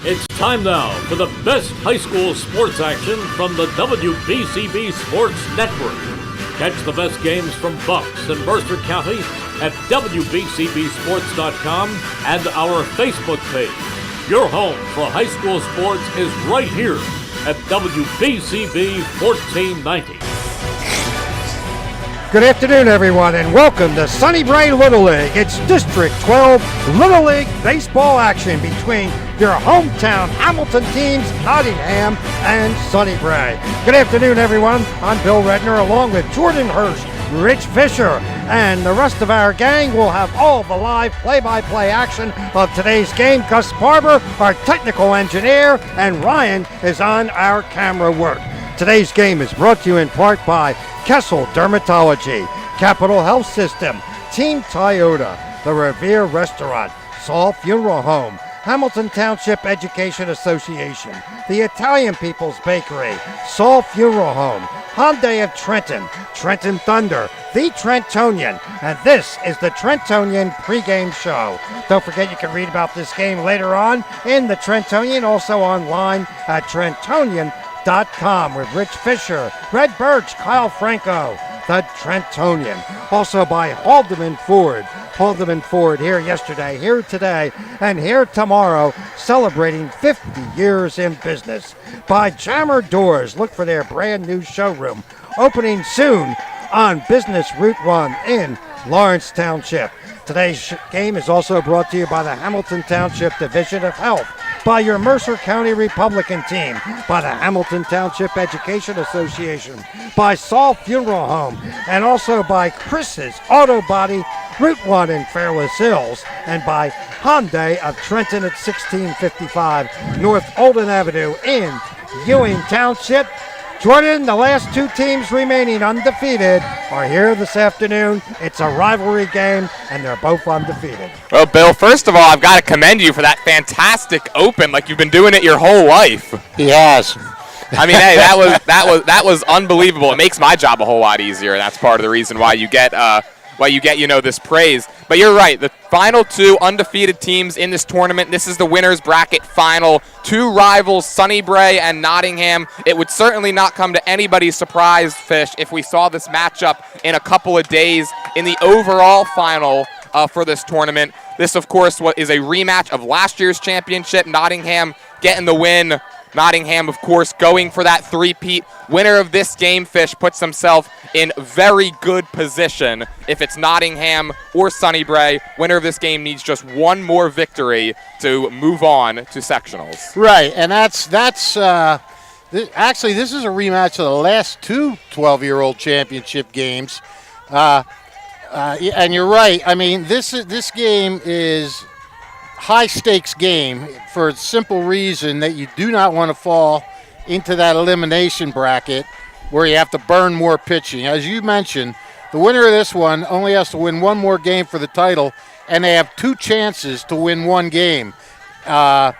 It's time now for the best high school sports action from the WBCB Sports Network. Catch the best games from Bucks and Mercer County at WBCBsports.com and our Facebook page. Your home for high school sports is right here at WBCB 1490. Good afternoon, everyone, and welcome to Sunnybrae Little League. It's District 12 Little League baseball action between your hometown Hamilton teams, Nottingham and Sunnybrae. Good afternoon, everyone. I'm Bill Redner, along with Jordan Hurst, Rich Fisher, and the rest of our gang. Will have all the live play-by-play action of today's game. Gus Barber, our technical engineer, and Ryan is on our camera work. Today's game is brought to you in part by Kessel Dermatology, Capital Health System, Team Toyota, the Revere Restaurant, Saul Funeral Home, Hamilton Township Education Association, the Italian People's Bakery, Saul Funeral Home, Hyundai of Trenton, Trenton Thunder, the Trentonian, and this is the Trentonian pregame show. Don't forget you can read about this game later on in the Trentonian, also online at Trentonian.com with Rich Fisher, Red Birch, Kyle Franco, the Trentonian. Also by Haldeman Ford. Haldeman Ford here yesterday, here today, and here tomorrow, celebrating 50 years in business. By Jammer Doors. Look for their brand new showroom opening soon on Business Route 1 in Lawrence Township. Today's game is also brought to you by the Hamilton Township Division of Health, by your Mercer County Republican team, by the Hamilton Township Education Association, by Saul Funeral Home, and also by Chris's Auto Body, Route 1 in Fairless Hills, and by Hyundai of Trenton at 1655 North Olden Avenue in Ewing Township. Jordan, the last two teams remaining undefeated are here this afternoon. It's a rivalry game, and they're both undefeated. Well, Bill, first of all, I've got to commend you for that fantastic open, like you've been doing it your whole life. He has. I mean, hey, that was unbelievable. It makes my job a whole lot easier. That's part of the reason why you get this praise. But you're right. The final two undefeated teams in this tournament. This is the winners bracket final. Two rivals, Sunnybrae and Nottingham. It would certainly not come to anybody's surprise, Fish, if we saw this matchup in a couple of days in the overall final for this tournament. This, of course, is a rematch of last year's championship. Nottingham getting the win. Nottingham, of course, going for that three-peat. Winner of this game, Fish, puts himself in very good position. If it's Nottingham or Sunnybrae, winner of this game needs just one more victory to move on to sectionals. Right, and that's actually, this is a rematch of the last two 12-year-old championship games. And you're right. I mean, this game is high-stakes game for a simple reason that you do not want to fall into that elimination bracket where you have to burn more pitching. As you mentioned, the winner of this one only has to win one more game for the title, and they have two chances to win one game. And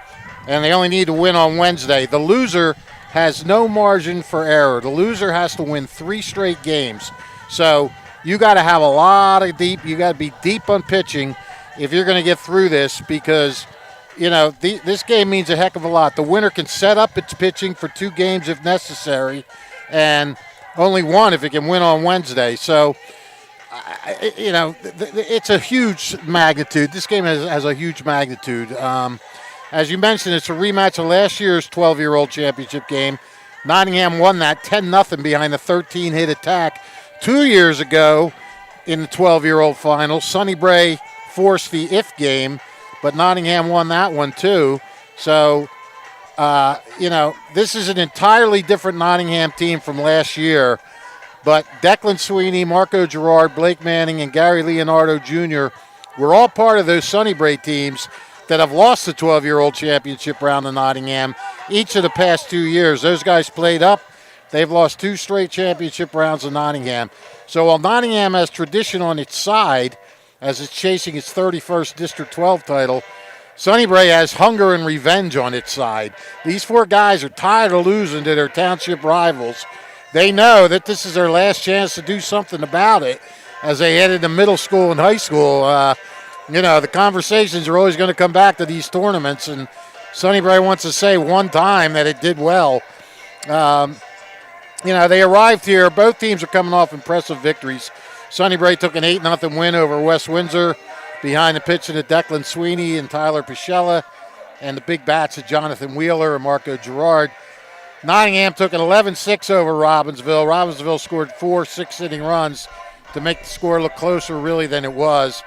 they only need to win on Wednesday. The loser has no margin for error. The loser has to win 3 straight games. So you got to have a lot of you got to be deep on pitching if you're going to get through this, because, you know, this game means a heck of a lot. The winner can set up its pitching for 2 games if necessary, and only one if it can win on Wednesday. So, you know, it's a huge magnitude. This game has a huge magnitude. As you mentioned, it's a rematch of last year's 12-year-old championship game. Nottingham won that 10-0 behind a 13-hit attack 2 years ago in the 12-year-old final. Sunnybrae forced the if game, but Nottingham won that one too. So, you know, this is an entirely different Nottingham team from last year. But Declan Sweeney, Marco Girard, Blake Manning, and Gary Leonardo Jr. were all part of those Sunnybrae teams that have lost the 12-year-old championship round to Nottingham each of the past 2 years. Those guys played up. They've lost 2 straight championship rounds to Nottingham. So while Nottingham has tradition on its side, as it's chasing its 31st District 12 title, Sunnybrae has hunger and revenge on its side. These 4 guys are tired of losing to their township rivals. They know that this is their last chance to do something about it as they head into middle school and high school. You know, the conversations are always going to come back to these tournaments, and Sunnybrae wants to say one time that it did well. They arrived here. Both teams are coming off impressive victories. Sunnybrae took an 8-0 win over West Windsor behind the pitching of Declan Sweeney and Tyler Pichella and the big bats of Jonathan Wheeler and Marco Girard. Nottingham took an 11-6 over Robbinsville. Robbinsville scored 4 6-inning runs to make the score look closer really than it was.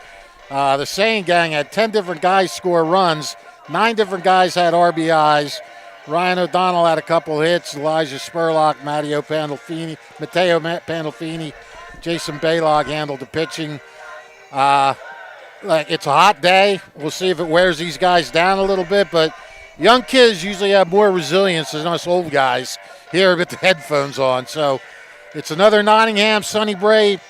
The Sane gang had 10 different guys score runs. 9 different guys had RBIs. Ryan O'Donnell had a couple hits. Elijah Spurlock, Matteo Pandolfini, Jason Baylog handled the pitching. It's a hot day. We'll see if it wears these guys down a little bit, but young kids usually have more resilience than us old guys here with the headphones on. So it's another Nottingham Sunnybrae,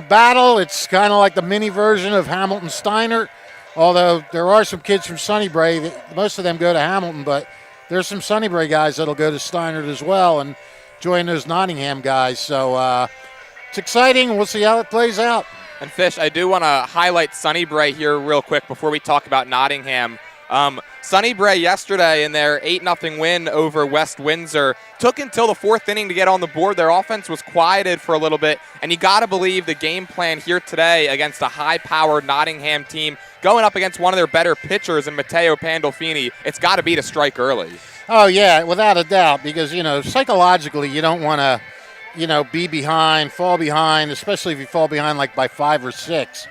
battle. It's kind of like the mini version of Hamilton Steinert, although there are some kids from Sunnybrae. Most of them go to Hamilton, but there's some Sunnybrae guys that'll go to Steinert as well and join those Nottingham guys. So it's exciting. We'll see how it plays out. And Fish, I do want to highlight Sunnybrae here real quick before we talk about Nottingham. Sunnybrae yesterday in their 8-0 win over West Windsor took until the 4th inning to get on the board. Their offense was quieted for a little bit, and you got to believe the game plan here today against a high-powered Nottingham team going up against one of their better pitchers in Matteo Pandolfini, it's got to be to strike early. Oh, yeah, without a doubt, because, psychologically you don't want to, be behind, fall behind, especially if you fall behind like by 5 or 6.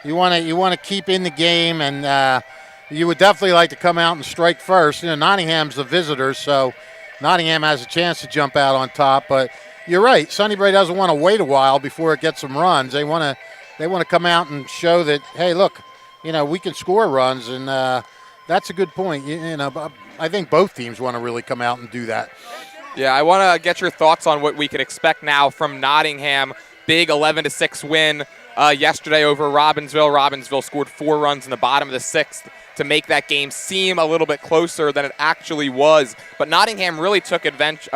You want to keep in the game, and you would definitely like to come out and strike first. Nottingham's the visitors, so Nottingham has a chance to jump out on top. But you're right, Sunnybrae doesn't want to wait a while before it gets some runs. They want to come out and show that, hey, look, we can score runs, and that's a good point. I think both teams want to really come out and do that. Yeah, I want to get your thoughts on what we can expect now from Nottingham. Big 11-6 win yesterday over Robbinsville. Robbinsville scored 4 runs in the bottom of the 6th to make that game seem a little bit closer than it actually was. But Nottingham really took advantage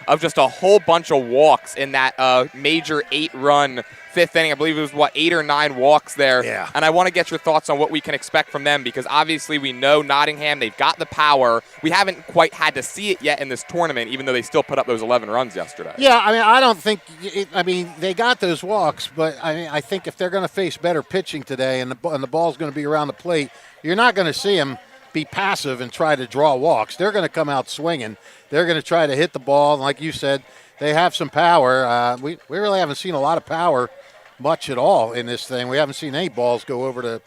of just a whole bunch of walks in that major 8-run 5th inning. I believe it was, 8 or 9 walks there. Yeah. And I want to get your thoughts on what we can expect from them, because obviously we know Nottingham, they've got the power. We haven't quite had to see it yet in this tournament, even though they still put up those 11 runs yesterday. Yeah, I don't think they got those walks, but I think if they're going to face better pitching today and the ball's going to be around the plate, you're not going to see them be passive and try to draw walks. They're going to come out swinging. They're going to try to hit the ball, and like you said, they have some power. We really haven't seen a lot of power much at all in this thing. We haven't seen any balls go over the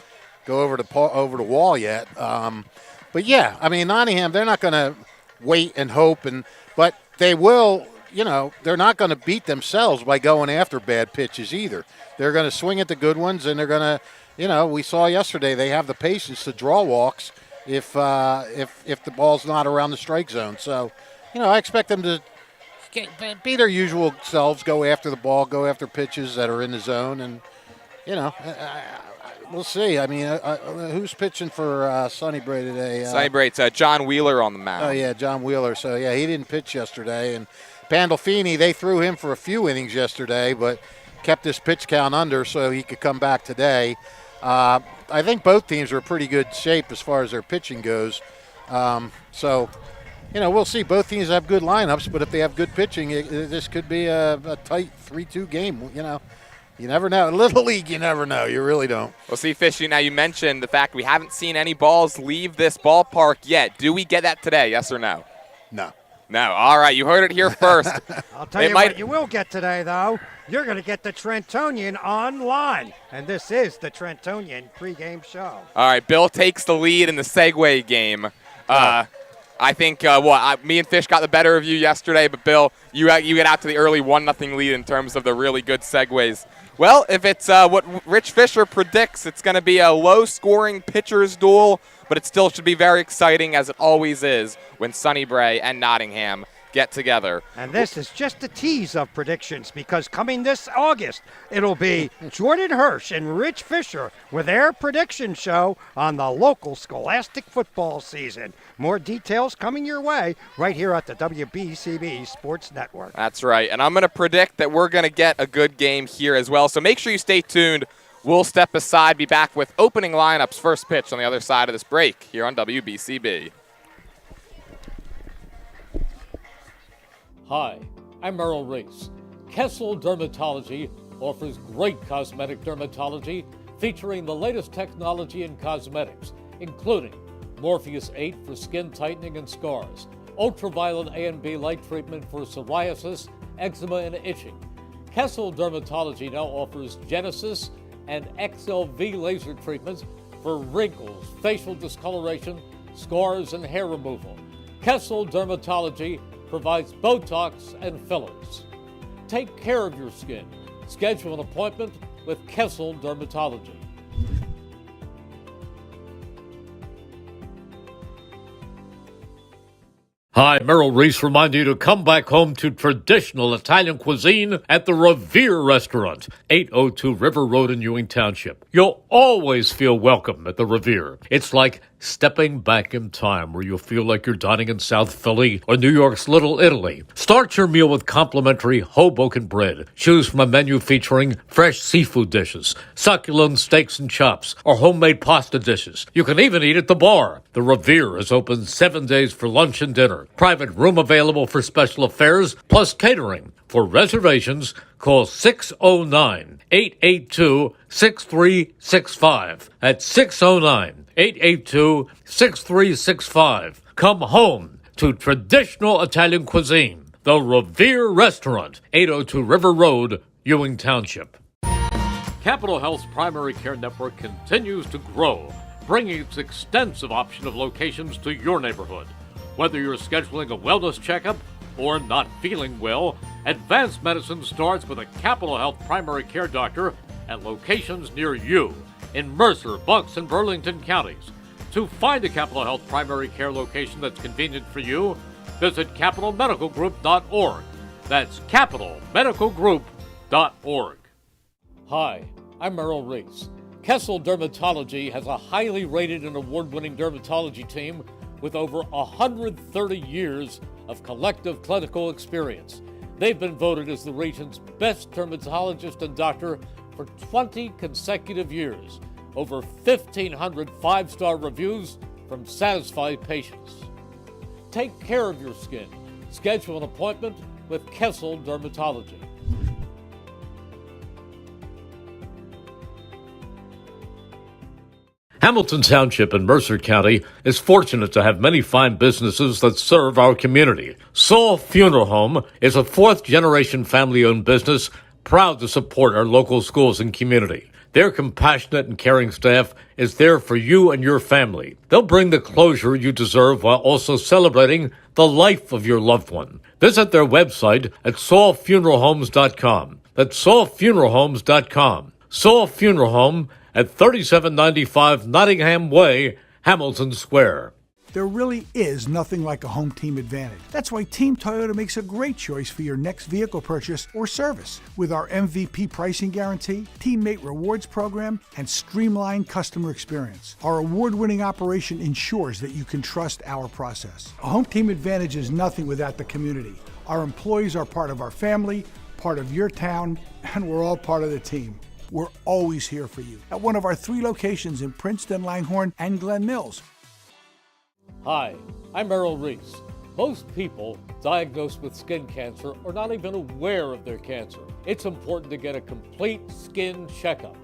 wall yet. But yeah, Nottingham, they're not going to wait and hope, but they will. They're not going to beat themselves by going after bad pitches either. They're going to swing at the good ones, and they're going to. We saw yesterday they have the patience to draw walks if the ball's not around the strike zone. So, I expect them to be their usual selves, go after the ball, go after pitches that are in the zone, and we'll see. Who's pitching for Sunnybrae today? Sunnybrae, it's John Wheeler on the mound. Oh yeah, John Wheeler. So yeah, he didn't pitch yesterday, and Pandolfini, they threw him for a few innings yesterday, but kept his pitch count under so he could come back today. I think both teams are in pretty good shape as far as their pitching goes. We'll see. Both teams have good lineups, but if they have good pitching, this could be a tight 3-2 game. You never know. In Little League, you never know. You really don't. Well, see, Fishy, now you mentioned the fact we haven't seen any balls leave this ballpark yet. Do we get that today, yes or no? No. No. All right, you heard it here first. I'll tell you what you will get today, though. You're going to get the Trentonian online. And this is the Trentonian pregame show. All right, Bill takes the lead in the Segway game. I think me and Fish got the better of you yesterday, but Bill, you get out to the early 1-0 lead in terms of the really good segues. Well, if it's what Rich Fisher predicts, it's going to be a low-scoring pitcher's duel, but it still should be very exciting, as it always is when Sunnybrae and Nottingham get together. And this is just a tease of predictions, because coming this August, it'll be Jordan Hirsch and Rich Fisher with their prediction show on the local Scholastic football season. More details coming your way right here at the WBCB Sports Network. That's right, and I'm going to predict that we're going to get a good game here as well, so make sure you stay tuned. We'll step aside, be back with opening lineups, first pitch on the other side of this break here on WBCB. Hi, I'm Merrill Reese. Kessel Dermatology offers great cosmetic dermatology featuring the latest technology in cosmetics, including Morpheus 8 for skin tightening and scars, ultraviolet A and B light treatment for psoriasis, eczema, and itching. Kessel Dermatology now offers Genesis and XLV laser treatments for wrinkles, facial discoloration, scars, and hair removal. Kessel Dermatology provides Botox and fillers. Take care of your skin. Schedule an appointment with Kessel Dermatology. Hi, Merrill Reese reminding you to come back home to traditional Italian cuisine at the Revere Restaurant, 802 River Road in Ewing Township. You'll always feel welcome at the Revere. It's like stepping back in time where you'll feel like you're dining in South Philly or New York's Little Italy. Start your meal with complimentary Hoboken bread. Choose from a menu featuring fresh seafood dishes, succulent steaks and chops, or homemade pasta dishes. You can even eat at the bar. The Revere is open 7 days for lunch and dinner. Private room available for special affairs, plus catering. For reservations, call 609-882-6365. That's 609-882-6365. Come home to traditional Italian cuisine. The Revere Restaurant, 802 River Road, Ewing Township. Capital Health's primary care network continues to grow, bringing its extensive option of locations to your neighborhood. Whether you're scheduling a wellness checkup or not feeling well, advanced medicine starts with a Capital Health primary care doctor at locations near you in Mercer, Bucks, and Burlington counties. To find a Capital Health primary care location that's convenient for you, visit capitalmedicalgroup.org. That's capitalmedicalgroup.org. Hi, I'm Merrill Reese. Kessel Dermatology has a highly rated and award-winning dermatology team with over 130 years of collective clinical experience. They've been voted as the region's best dermatologist and doctor for 20 consecutive years. Over 1,500 five-star reviews from satisfied patients. Take care of your skin. Schedule an appointment with Kessel Dermatology. Hamilton Township in Mercer County is fortunate to have many fine businesses that serve our community. Saul Funeral Home is a fourth-generation family-owned business proud to support our local schools and community. Their compassionate and caring staff is there for you and your family. They'll bring the closure you deserve while also celebrating the life of your loved one. Visit their website at saulfuneralhomes.com. That's saulfuneralhomes.com. Saul Funeral Home at 3795 Nottingham Way, Hamilton Square. There really is nothing like a home team advantage. That's why Team Toyota makes a great choice for your next vehicle purchase or service. With our MVP pricing guarantee, teammate rewards program, and streamlined customer experience, our award-winning operation ensures that you can trust our process. A home team advantage is nothing without the community. Our employees are part of our family, part of your town, and we're all part of the team. We're always here for you at one of our 3 locations in Princeton, Langhorne, and Glen Mills. Hi, I'm Merrill Reese. Most people diagnosed with skin cancer are not even aware of their cancer. It's important to get a complete skin checkup.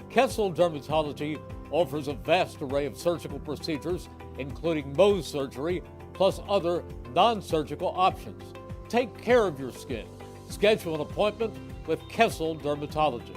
Kessel Dermatology offers a vast array of surgical procedures, including Mohs surgery, plus other non-surgical options. Take care of your skin. Schedule an appointment with Kessel Dermatology.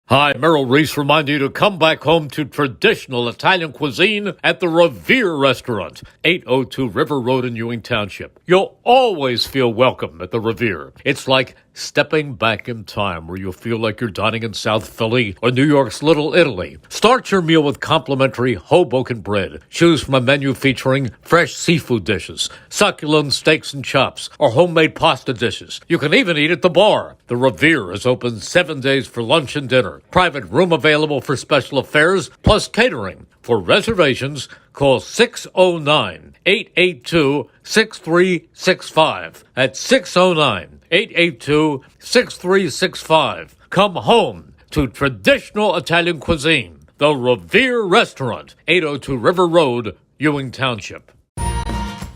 Hi, Merrill Reese reminding you to come back home to traditional Italian cuisine at the Revere Restaurant, 802 River Road in Ewing Township. You'll always feel welcome at the Revere. It's like stepping back in time where you'll feel like you're dining in South Philly or New York's Little Italy. Start your meal with complimentary Hoboken bread. Choose from a menu featuring fresh seafood dishes, succulent steaks and chops, or homemade pasta dishes. You can even eat at the bar. The Revere is open 7 days for lunch and dinner. Private room available for special affairs, plus catering. For reservations, call 609-882-6365. That's 609-882-6365. Come home to traditional Italian cuisine. The Revere Restaurant, 802 River Road, Ewing Township.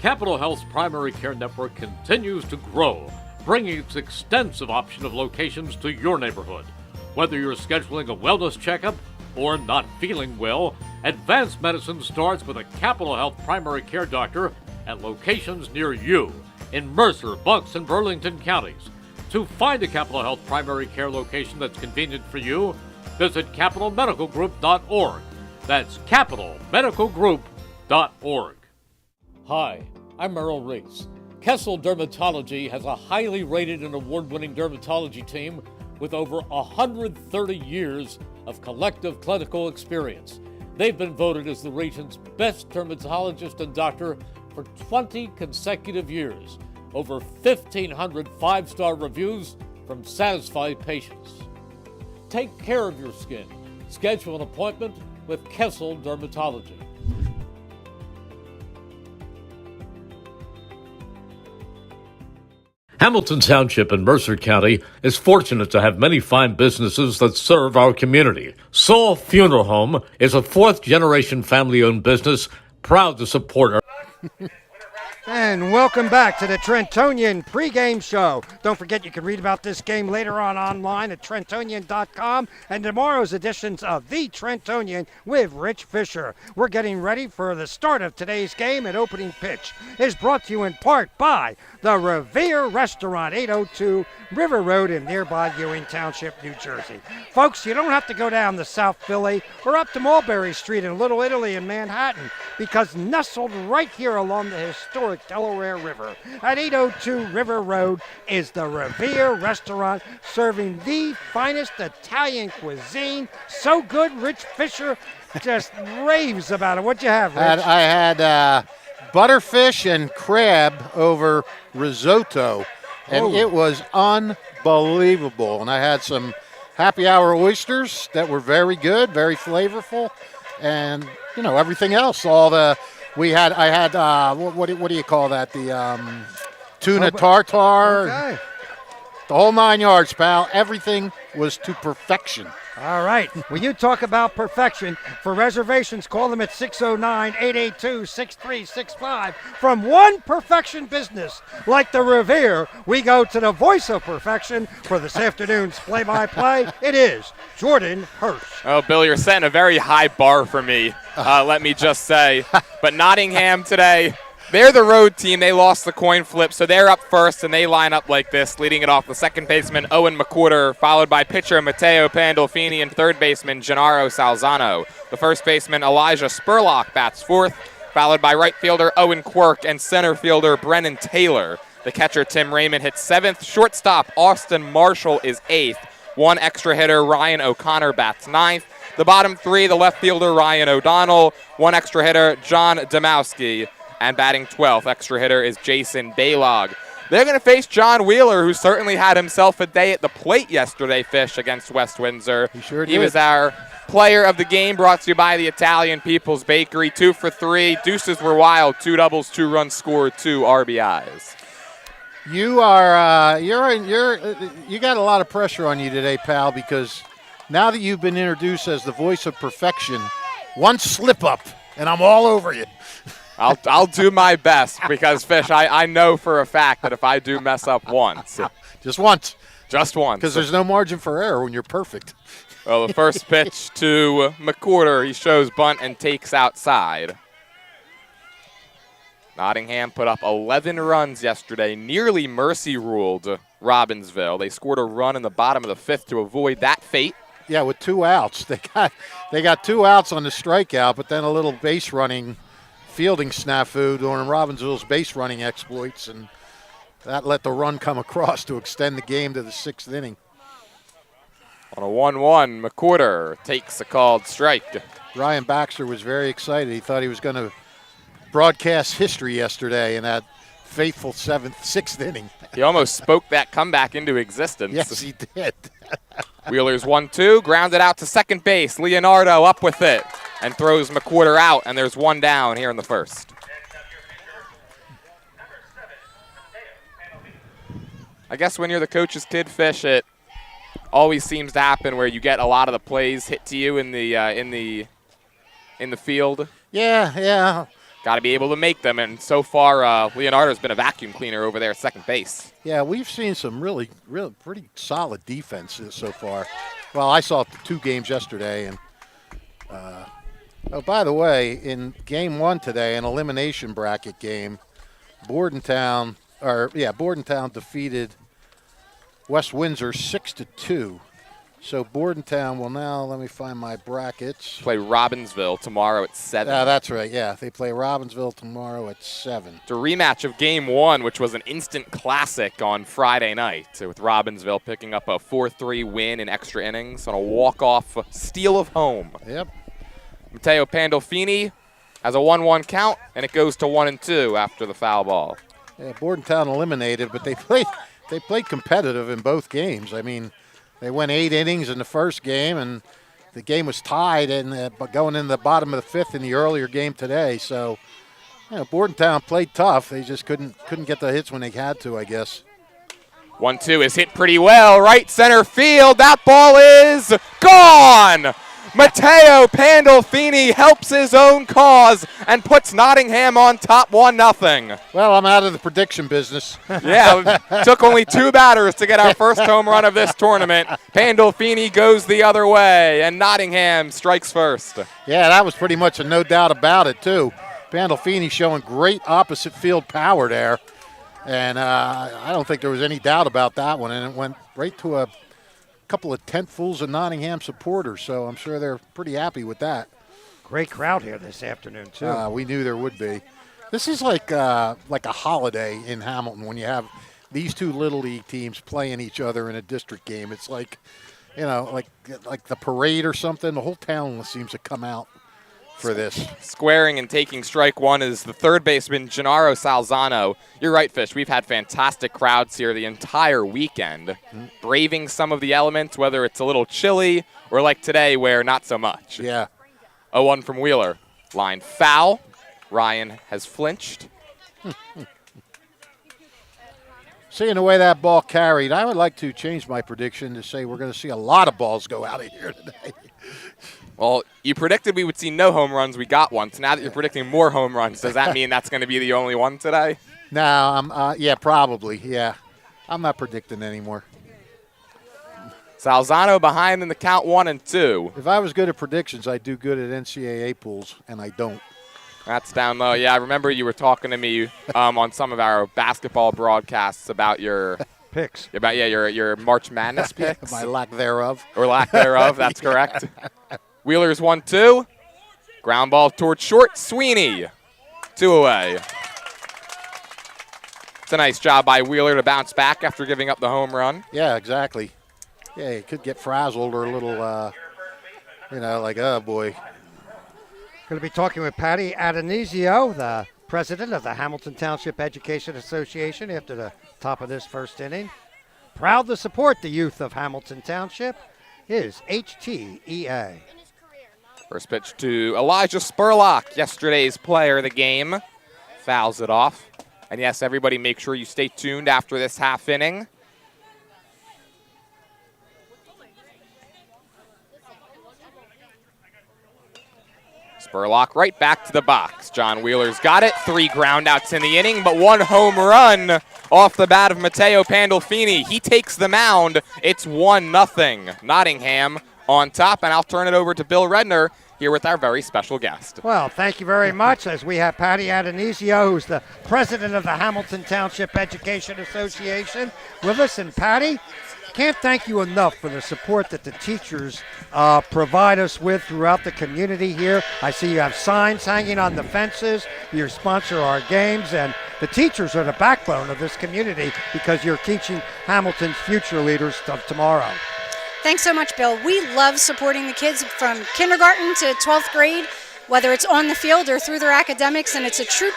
Capital Health's primary care network continues to grow, bringing its extensive option of locations to your neighborhood. Whether you're scheduling a wellness checkup or not feeling well, advanced medicine starts with a Capital Health primary care doctor at locations near you in Mercer, Bucks, and Burlington counties. To find a Capital Health primary care location that's convenient for you, visit capitalmedicalgroup.org. That's capitalmedicalgroup.org. Hi, I'm Merrill Reese. Kessel Dermatology has a highly rated and award-winning dermatology team with over 130 years of collective clinical experience. They've been voted as the region's best dermatologist and doctor for 20 consecutive years. Over 1,500 five-star reviews from satisfied patients. Take care of your skin. Schedule an appointment with Kessel Dermatology. Hamilton Township in Mercer County is fortunate to have many fine businesses that serve our community. Saul Funeral Home is a fourth-generation family-owned business proud to support our... And welcome back to the Trentonian pregame show. Don't forget you can read about this game later on online at Trentonian.com and tomorrow's editions of The Trentonian with Rich Fisher. We're getting ready for the start of today's game, and opening pitch is brought to you in part by the Revere Restaurant, 802 River Road in nearby Ewing Township, New Jersey. Folks, you don't have to go down to South Philly or up to Mulberry Street in Little Italy in Manhattan, because nestled right here along the historic Delaware River at 802 River Road is the Revere Restaurant, serving the finest Italian cuisine. So good, Rich Fisher just raves about it. What'd you have, Rich? I had butterfish and crab over risotto, and it was unbelievable. And I had some happy hour oysters that were very good, very flavorful, and everything else. I had what do you call that? The tuna tartare. Okay. The whole 9 yards, pal. Everything was to perfection. All right. When you talk about perfection, for reservations, call them at 609-882-6365. From one perfection business like the Revere, we go to the voice of perfection for this afternoon's play-by-play. It is Jordan Hirsch. Oh, Bill, you're setting a very high bar for me, let me just say. But Nottingham today, they're the road team. They lost the coin flip, so they're up first, and they line up like this, leading it off the second baseman, Owen McWhorter, followed by pitcher Matteo Pandolfini and third baseman Gennaro Salzano. The first baseman, Elijah Spurlock, bats fourth, followed by right fielder Owen Quirk and center fielder Brennan Taylor. The catcher, Tim Raymond, hits seventh. Shortstop, Austin Marshall, is eighth. One extra hitter, Ryan O'Connor, bats ninth. The bottom three, the left fielder, Ryan O'Donnell. One extra hitter, John Domowski. And batting 12th, extra hitter, is Jason Baylog. They're going to face John Wheeler, who certainly had himself a day at the plate yesterday, Fish, against West Windsor. He sure did. He was our player of the game, brought to you by the Italian People's Bakery. 2 for 3. Deuces were wild. 2 doubles, 2 runs scored, 2 RBIs. You are you got a lot of pressure on you today, pal, because now that you've been introduced as the voice of perfection, one slip up and I'm all over you. I'll do my best because, Fish, I know for a fact that if I do mess up once. Just once. Just once. Because there's no margin for error when you're perfect. Well, the first pitch to McWhorter, he shows bunt and takes outside. Nottingham put up 11 runs yesterday, nearly mercy ruled Robbinsville. They scored a run in the bottom of the fifth to avoid that fate. Yeah, with 2 outs. They got 2 outs on the strikeout, but then a little base running fielding snafu during Robbinsville's base running exploits, and That let the run come across to extend the game to the 6th inning. On a 1-1, McWhorter takes a called strike. Ryan Baxter was very excited. He thought he was going to broadcast history yesterday in that faithful 6th inning. He almost spoke that comeback into existence. Yes, he did. Wheeler's 1-2, grounded out to second base. Leonardo up with it and throws McWhorter out, and there's one down here in the first. I guess when you're the coach's kid, Fish, it always seems to happen where you get a lot of the plays hit to you in the field. Yeah. Got to be able to make them, and so far Leonardo's been a vacuum cleaner over there at second base. Yeah, we've seen some really pretty solid defenses so far. Well, I saw 2 games yesterday, and oh, by the way, in game 1 today, an elimination bracket game, Bordentown defeated West Windsor 6-2. So Bordentown will now, let me find my brackets. Play Robbinsville tomorrow at 7. That's right, yeah. They play Robbinsville tomorrow at 7. It's a rematch of Game 1, which was an instant classic on Friday night, with Robbinsville picking up a 4-3 win in extra innings on a walk-off steal of home. Yep. Matteo Pandolfini has a 1-1 count, and it goes to 1-2 after the foul ball. Yeah, Bordentown eliminated, but they played competitive in both games. I mean, they went 8 innings in the first game, and the game was tied going in the bottom of the 5th in the earlier game today. So, Bordentown played tough. They just couldn't get the hits when they had to, I guess. 1-2 is hit pretty well. Right center field. That ball is gone. Matteo Pandolfini helps his own cause and puts Nottingham on top 1-0. Well, I'm out of the prediction business. Yeah, took only 2 batters to get our first home run of this tournament. Pandolfini goes the other way, and Nottingham strikes first. Yeah, that was pretty much a no doubt about it, too. Pandolfini showing great opposite field power there. And I don't think there was any doubt about that one. And it went right to a couple of tentfuls of Nottingham supporters, so I'm sure they're pretty happy with that. Great crowd here this afternoon, too. We knew there would be. This is like a holiday in Hamilton when you have these 2 Little League teams playing each other in a district game. It's like, like the parade or something. The whole town seems to come out for this. Squaring and taking strike 1 is the third baseman, Gennaro Salzano. You're right, Fish. We've had fantastic crowds here the entire weekend, braving some of the elements, whether it's a little chilly or like today where not so much. Yeah. 0-1 from Wheeler. Line foul. Ryan has flinched. Seeing the way that ball carried, I would like to change my prediction to say we're going to see a lot of balls go out of here today. Well, you predicted we would see no home runs. We got one. So now that you're predicting more home runs, does that mean that's going to be the only one today? No, yeah, probably. Yeah, I'm not predicting anymore. Salzano behind in the count 1-2. If I was good at predictions, I'd do good at NCAA pools, and I don't. That's down low. Yeah, I remember you were talking to me on some of our basketball broadcasts about your picks. Your March Madness picks. My lack thereof. Or lack thereof, that's correct. Wheeler's 1-2. Ground ball towards short. Sweeney. 2 away. It's a nice job by Wheeler to bounce back after giving up the home run. Yeah, exactly. Yeah, he could get frazzled or a little, like, oh, boy. Going to be talking with Patty Adonisio, the president of the Hamilton Township Education Association, after the top of this first inning. Proud to support the youth of Hamilton Township is HTEA. First pitch to Elijah Spurlock, yesterday's player of the game. Fouls it off. And yes, everybody make sure you stay tuned after this half inning. Spurlock right back to the box. John Wheeler's got it. 3 groundouts in the inning, but 1 home run off the bat of Matteo Pandolfini. He takes the mound. It's 1-0. Nottingham on top, and I'll turn it over to Bill Redner here with our very special guest. Well, thank you very much, as we have Patty Adonisio, who's the president of the Hamilton Township Education Association, with us. And Patty, can't thank you enough for the support that the teachers provide us with throughout the community here. I see you have signs hanging on the fences. You sponsor our games, and the teachers are the backbone of this community because you're teaching Hamilton's future leaders of tomorrow. Thanks so much, Bill. We love supporting the kids from kindergarten to 12th grade, whether it's on the field or through their academics, and it's a true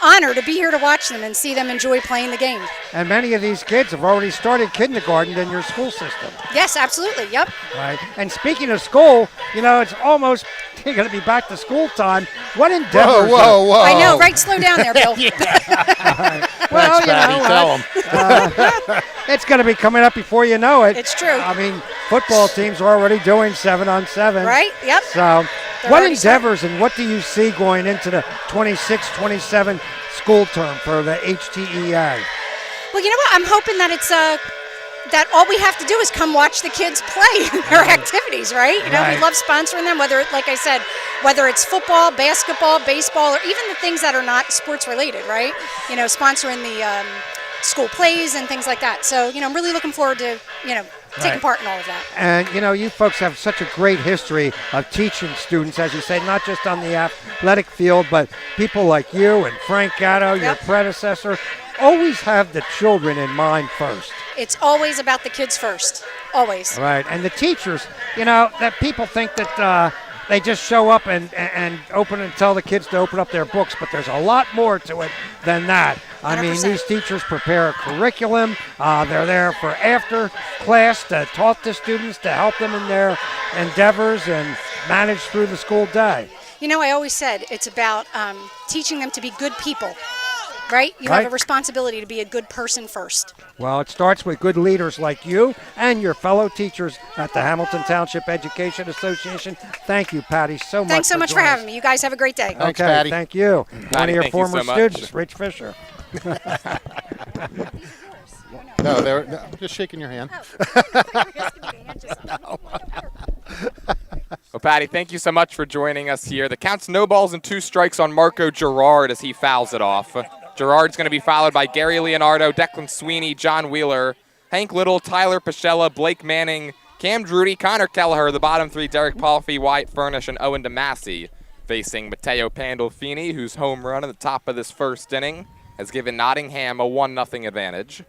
honor to be here to watch them and see them enjoy playing the game. And many of these kids have already started kindergarten in your school system. Yes, absolutely. Yep. Right. And speaking of school, it's almost going to be back to school time. What endeavors? Whoa. I know, right? Slow down there, Bill. Well, Tell them. it's going to be coming up before you know it. It's true. I mean, football teams are already doing 7-on-7. Right? Yep. So, They're what already endeavors and what do you see going into the 26-27 school term for the HTEA? Well, you know what? I'm hoping that it's that all we have to do is come watch the kids play their activities, right? Right. We love sponsoring them, like I said, whether it's football, basketball, baseball, or even the things that are not sports related, right? Sponsoring the school plays and things like that. So, I'm really looking forward to, taking part in all of that. And, you folks have such a great history of teaching students, as you say, not just on the athletic field, but people like you and Frank Gatto, your predecessor, always have the children in mind first. It's always about the kids first, always. Right, and the teachers, that people think that they just show up and open and tell the kids to open up their books, but there's a lot more to it than that. I mean, 100%. these teachers prepare a curriculum. They're there for after class to talk to students, to help them in their endeavors and manage through the school day. I always said it's about teaching them to be good people, right? You have a responsibility to be a good person first. Well, it starts with good leaders like you and your fellow teachers at the Hamilton Township Education Association. Thank you, Patty, so much. Thanks so much for joining us. having me. You guys have a great day. Thanks, Okay, Patty. thank you. One of your thank you former so much. students, Rich Fisher. No, I'm just shaking your hand. Well, Patty, thank you so much for joining us here. The count's no balls and 2 strikes on Marco Gerard as he fouls it off. Gerard's going to be followed by Gary Leonardo, Declan Sweeney, John Wheeler, Hank Little, Tyler Pichella, Blake Manning, Cam Drudy, Connor Kelleher, the bottom 3, Derek Palfy, Wyatt Furnish, and Owen DeMasi, facing Matteo Pandolfini, whose home run at the top of this first inning has given Nottingham a 1-0 advantage.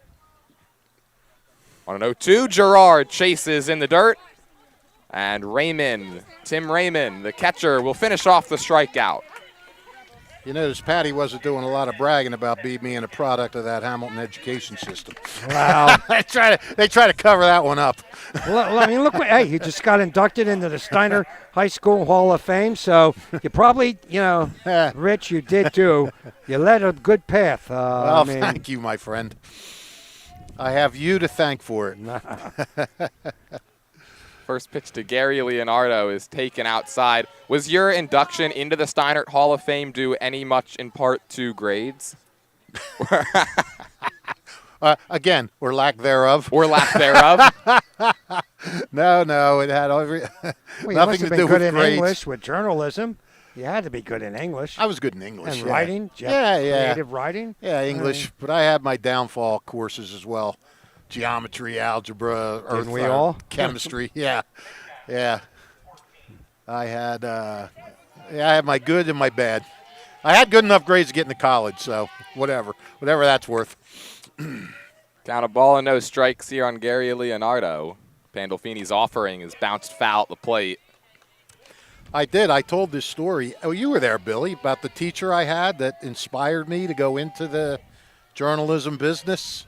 On an 0-2, Gerard chases in the dirt. And Tim Raymond, the catcher, will finish off the strikeout. You notice Patty wasn't doing a lot of bragging about being a product of that Hamilton education system. Wow. they try to cover that one up. Well, I mean, look, you just got inducted into the Steiner High School Hall of Fame, so you probably, Rich, you did too. You led a good path. Well, thank you, my friend. I have you to thank for it. First pitch to Gary Leonardo is taken outside. Was your induction into the Steinert Hall of Fame due any much in part to grades? Again, or lack thereof. Or lack thereof? No, it had nothing to do with in grades. English, with journalism. You had to be good in English. I was good in English. And writing? Creative writing? Yeah, English. But I had my downfall courses as well. Geometry, algebra, Didn't we all? Chemistry. Yeah. I had my good and my bad. I had good enough grades to get into college, so whatever that's worth. Down a ball and no strikes here on Gary Leonardo. Pandolfini's offering is bounced foul at the plate. I did. I told this story. Oh, you were there, Billy, about the teacher I had that inspired me to go into the journalism business.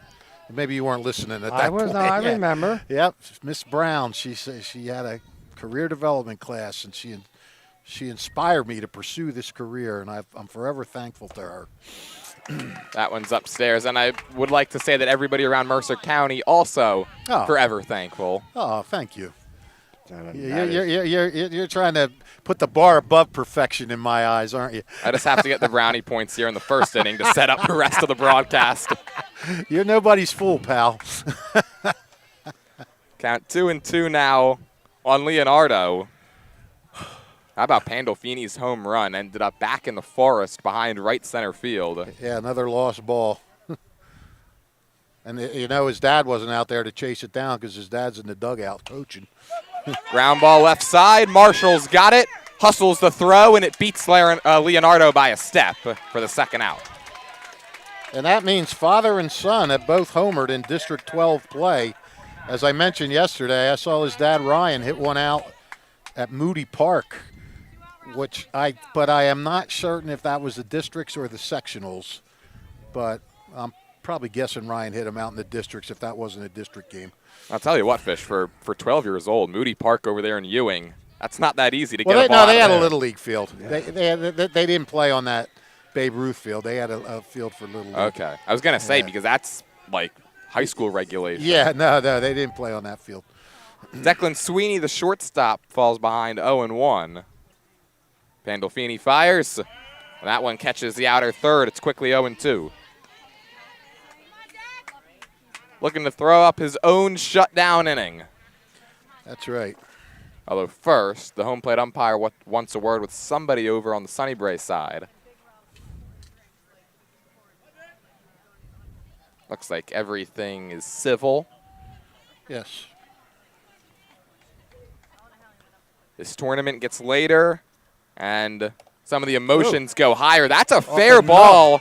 Maybe you weren't listening at that point. I remember. Yep, Miss Brown. She said she had a career development class, and she inspired me to pursue this career, and I'm forever thankful to her. That one's upstairs, and I would like to say that everybody around Mercer County also forever thankful. Oh, thank you. You're trying to put the bar above perfection in my eyes, aren't you? I just have to get the brownie points here in the first inning to set up the rest of the broadcast. You're nobody's fool, pal. Count 2-2 now on Leonardo. How about Pandolfini's home run? Ended up back in the forest behind right center field. Yeah, another lost ball. And, his dad wasn't out there to chase it down because his dad's in the dugout coaching. Ground ball left side. Marshall's got it. Hustles the throw, and it beats Leonardo by a step for the second out. And that means father and son have both homered in District 12 play. As I mentioned yesterday, I saw his dad Ryan hit one out at Moody Park, but I am not certain if that was the districts or the sectionals. But I'm probably guessing Ryan hit him out in the districts if that wasn't a district game. I'll tell you what, Fish, for 12 years old, Moody Park over there in Ewing, that's not that easy to get a ball out they of had there. a Little League field. Yeah. They didn't play on that Babe Ruth field. They had a field for Little League. Okay. I was going to say, because that's like high school regulation. Yeah, no, they didn't play on that field. Declan Sweeney, the shortstop, falls behind 0-1. Pandolfini fires. And that one catches the outer third. It's quickly 0-2. Looking to throw up his own shutdown inning. That's right. Although first, the home plate umpire wants a word with somebody over on the Sunnybrae side. Looks like everything is civil. Yes. This tournament gets later, and some of the emotions go higher. That's a fair ball.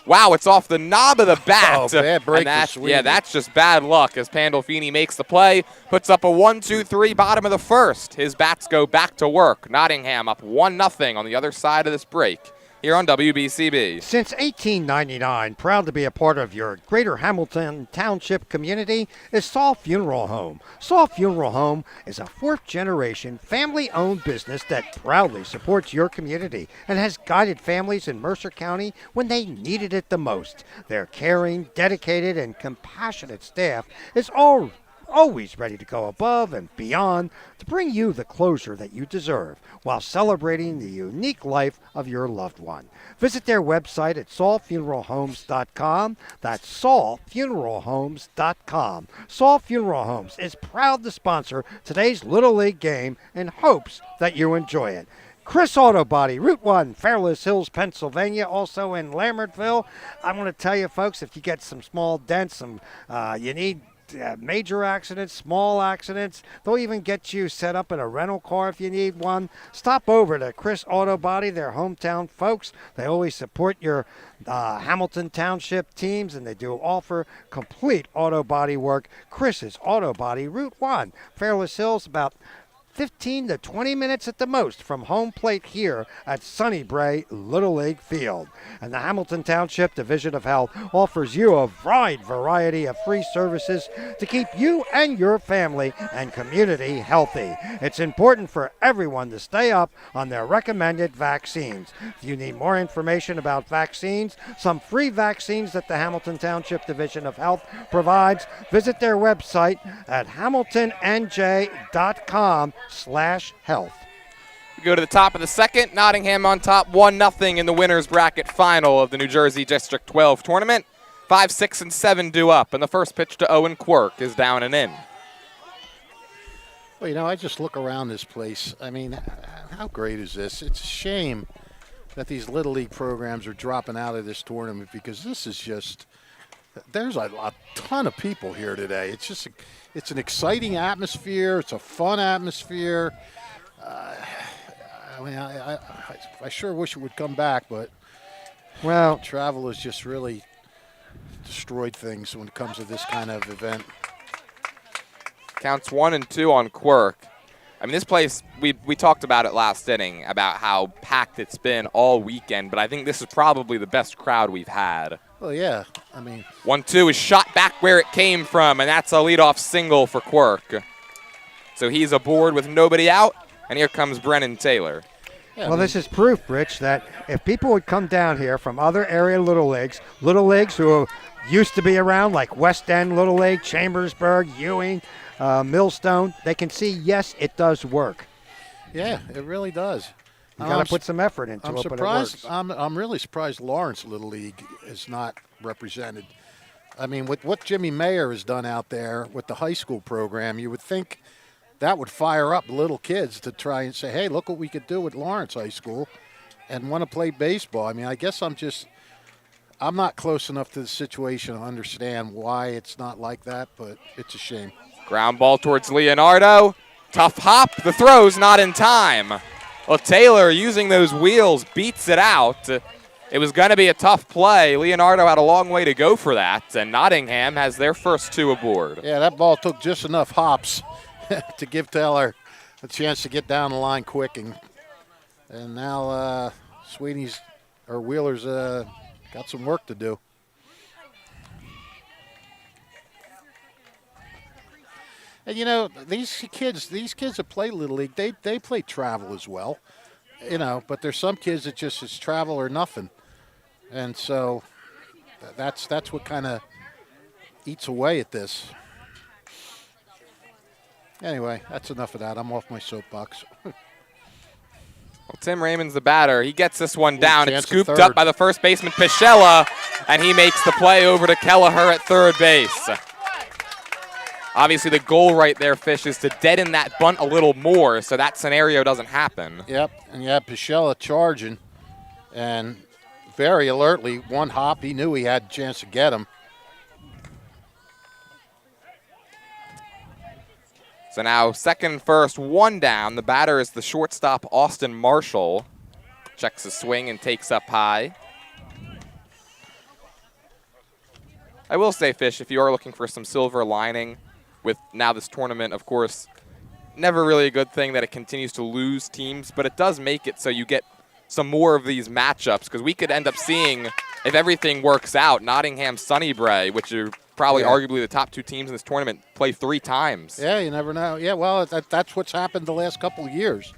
Wow, it's off the knob of the bat. Oh, bad break for Sweeney. Yeah, that's just bad luck as Pandolfini makes the play, puts up a 1-2-3 bottom of the first. His bats go back to work. Nottingham up 1-0 on the other side of this break here on WBCB. Since 1899, proud to be a part of your greater Hamilton Township community is Saul Funeral Home. Saul Funeral Home is a fourth-generation, family-owned business that proudly supports your community and has guided families in Mercer County when they needed it the most. Their caring, dedicated, and compassionate staff is always ready to go above and beyond to bring you the closure that you deserve while celebrating the unique life of your loved one. Visit their website at saulfuneralhomes.com. That's saulfuneralhomes.com. Saul Funeral Homes is proud to sponsor today's Little League game and hopes that you enjoy it. Chris Auto Body, Route 1, Fairless Hills, Pennsylvania, also in Lambertville. I want to tell you, folks, if you get some small dents, you need major accidents, small accidents. They'll even get you set up in a rental car if you need one. Stop over to Chris Auto Body, their hometown folks. They always support your Hamilton Township teams, and they do offer complete auto body work. Chris's Auto Body, Route 1, Fairless Hills, about 15 to 20 minutes at the most from home plate here at Sunnybrae Little League Field. And the Hamilton Township Division of Health offers you a wide variety of free services to keep you and your family and community healthy. It's important for everyone to stay up on their recommended vaccines. If you need more information about vaccines, some free vaccines that the Hamilton Township Division of Health provides, visit their website at hamiltonnj.com/health. We go to the top of the second. Nottingham on top 1-0 in the winner's bracket final of the New Jersey District 12 tournament. 5, 6, and 7 due up, and the first pitch to Owen Quirk is down and in. Well, I just look around this place. I mean, how great is this? It's a shame that these Little League programs are dropping out of this tournament because this is just – there's a ton of people here today. It's just – it's an exciting atmosphere. It's a fun atmosphere. I sure wish it would come back, but travel has just really destroyed things when it comes to this kind of event. Counts 1-2 on Quirk. I mean, this place, we talked about it last inning, about how packed it's been all weekend, but I think this is probably the best crowd we've had. Well, yeah. I mean, 1-2 is shot back where it came from, and that's a leadoff single for Quirk. So he's aboard with nobody out, and here comes Brennan Taylor. Yeah, well, this is proof, Rich, that if people would come down here from other area Little Leagues who used to be around, like West End Little League, Chambersburg, Ewing, Millstone, they can see, yes, it does work. Yeah, it really does. You got to put some effort into it. But it works. I'm really surprised Lawrence Little League is not represented. I mean, with what Jimmy Mayer has done out there with the high school program, you would think that would fire up little kids to try and say, hey, look what we could do with Lawrence High School and want to play baseball. I mean, I guess I'm not close enough to the situation to understand why it's not like that, but it's a shame. Ground ball towards Leonardo. Tough hop. The throw's not in time. Well, Taylor, using those wheels, beats it out. It was going to be a tough play. Leonardo had a long way to go for that, and Nottingham has their first 2 aboard. Yeah, that ball took just enough hops to give Taylor a chance to get down the line quick. And now Wheeler's got some work to do. And, you know, these kids that play Little League, they play travel as well. You know, but there's some kids that just is travel or nothing. And so that's what kind of eats away at this. Anyway, that's enough of that. I'm off my soapbox. Well, Tim Raymond's the batter. He gets this one down. It's scooped third. up by the first baseman, Pichella, and he makes the play over to Kelleher at third base. Obviously, the goal right there, Fish, is to deaden that bunt a little more so that scenario doesn't happen. Yep, and you have Pichella charging, and very alertly, one hop, he knew he had a chance to get him. So now second and first, 1 down. The batter is the shortstop, Austin Marshall. Checks his swing and takes up high. I will say, Fish, if you are looking for some silver lining with now this tournament, of course, never really a good thing that it continues to lose teams, but it does make it so you get some more of these matchups, because we could end up seeing, if everything works out, Nottingham Sunnybrae, which are probably arguably the top 2 teams in this tournament, play 3 times. Yeah, you never know. Yeah, well, that's what's happened the last couple of years.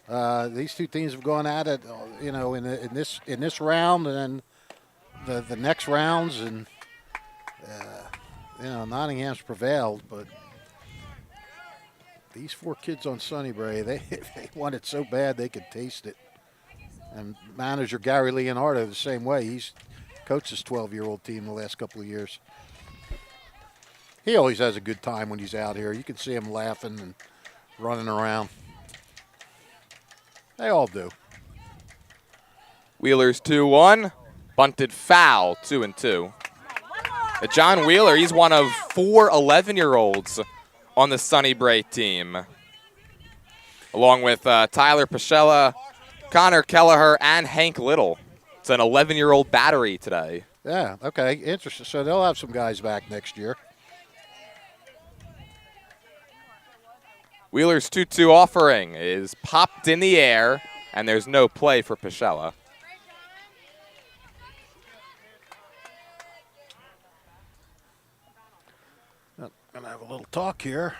These 2 teams have gone at it, you know, in this round and then the next rounds, and you know, Nottingham's prevailed, but these 4 kids on Sunnybrae, they want it so bad they could taste it. And manager Gary Leonardo the same way. He's coached his 12-year-old team the last couple of years. He always has a good time when he's out here. You can see him laughing and running around. They all do. Wheeler's 2-1. Bunted foul, 2-2. John Wheeler, he's one of 4 11-year-olds on the Sunnybrae team, along with Tyler Pichella, Connor Kelleher, and Hank Little. It's an 11-year-old battery today. Yeah, okay, interesting. So they'll have some guys back next year. Wheeler's 2-2 offering is popped in the air, and there's no play for Pichella. Gonna have a little talk here.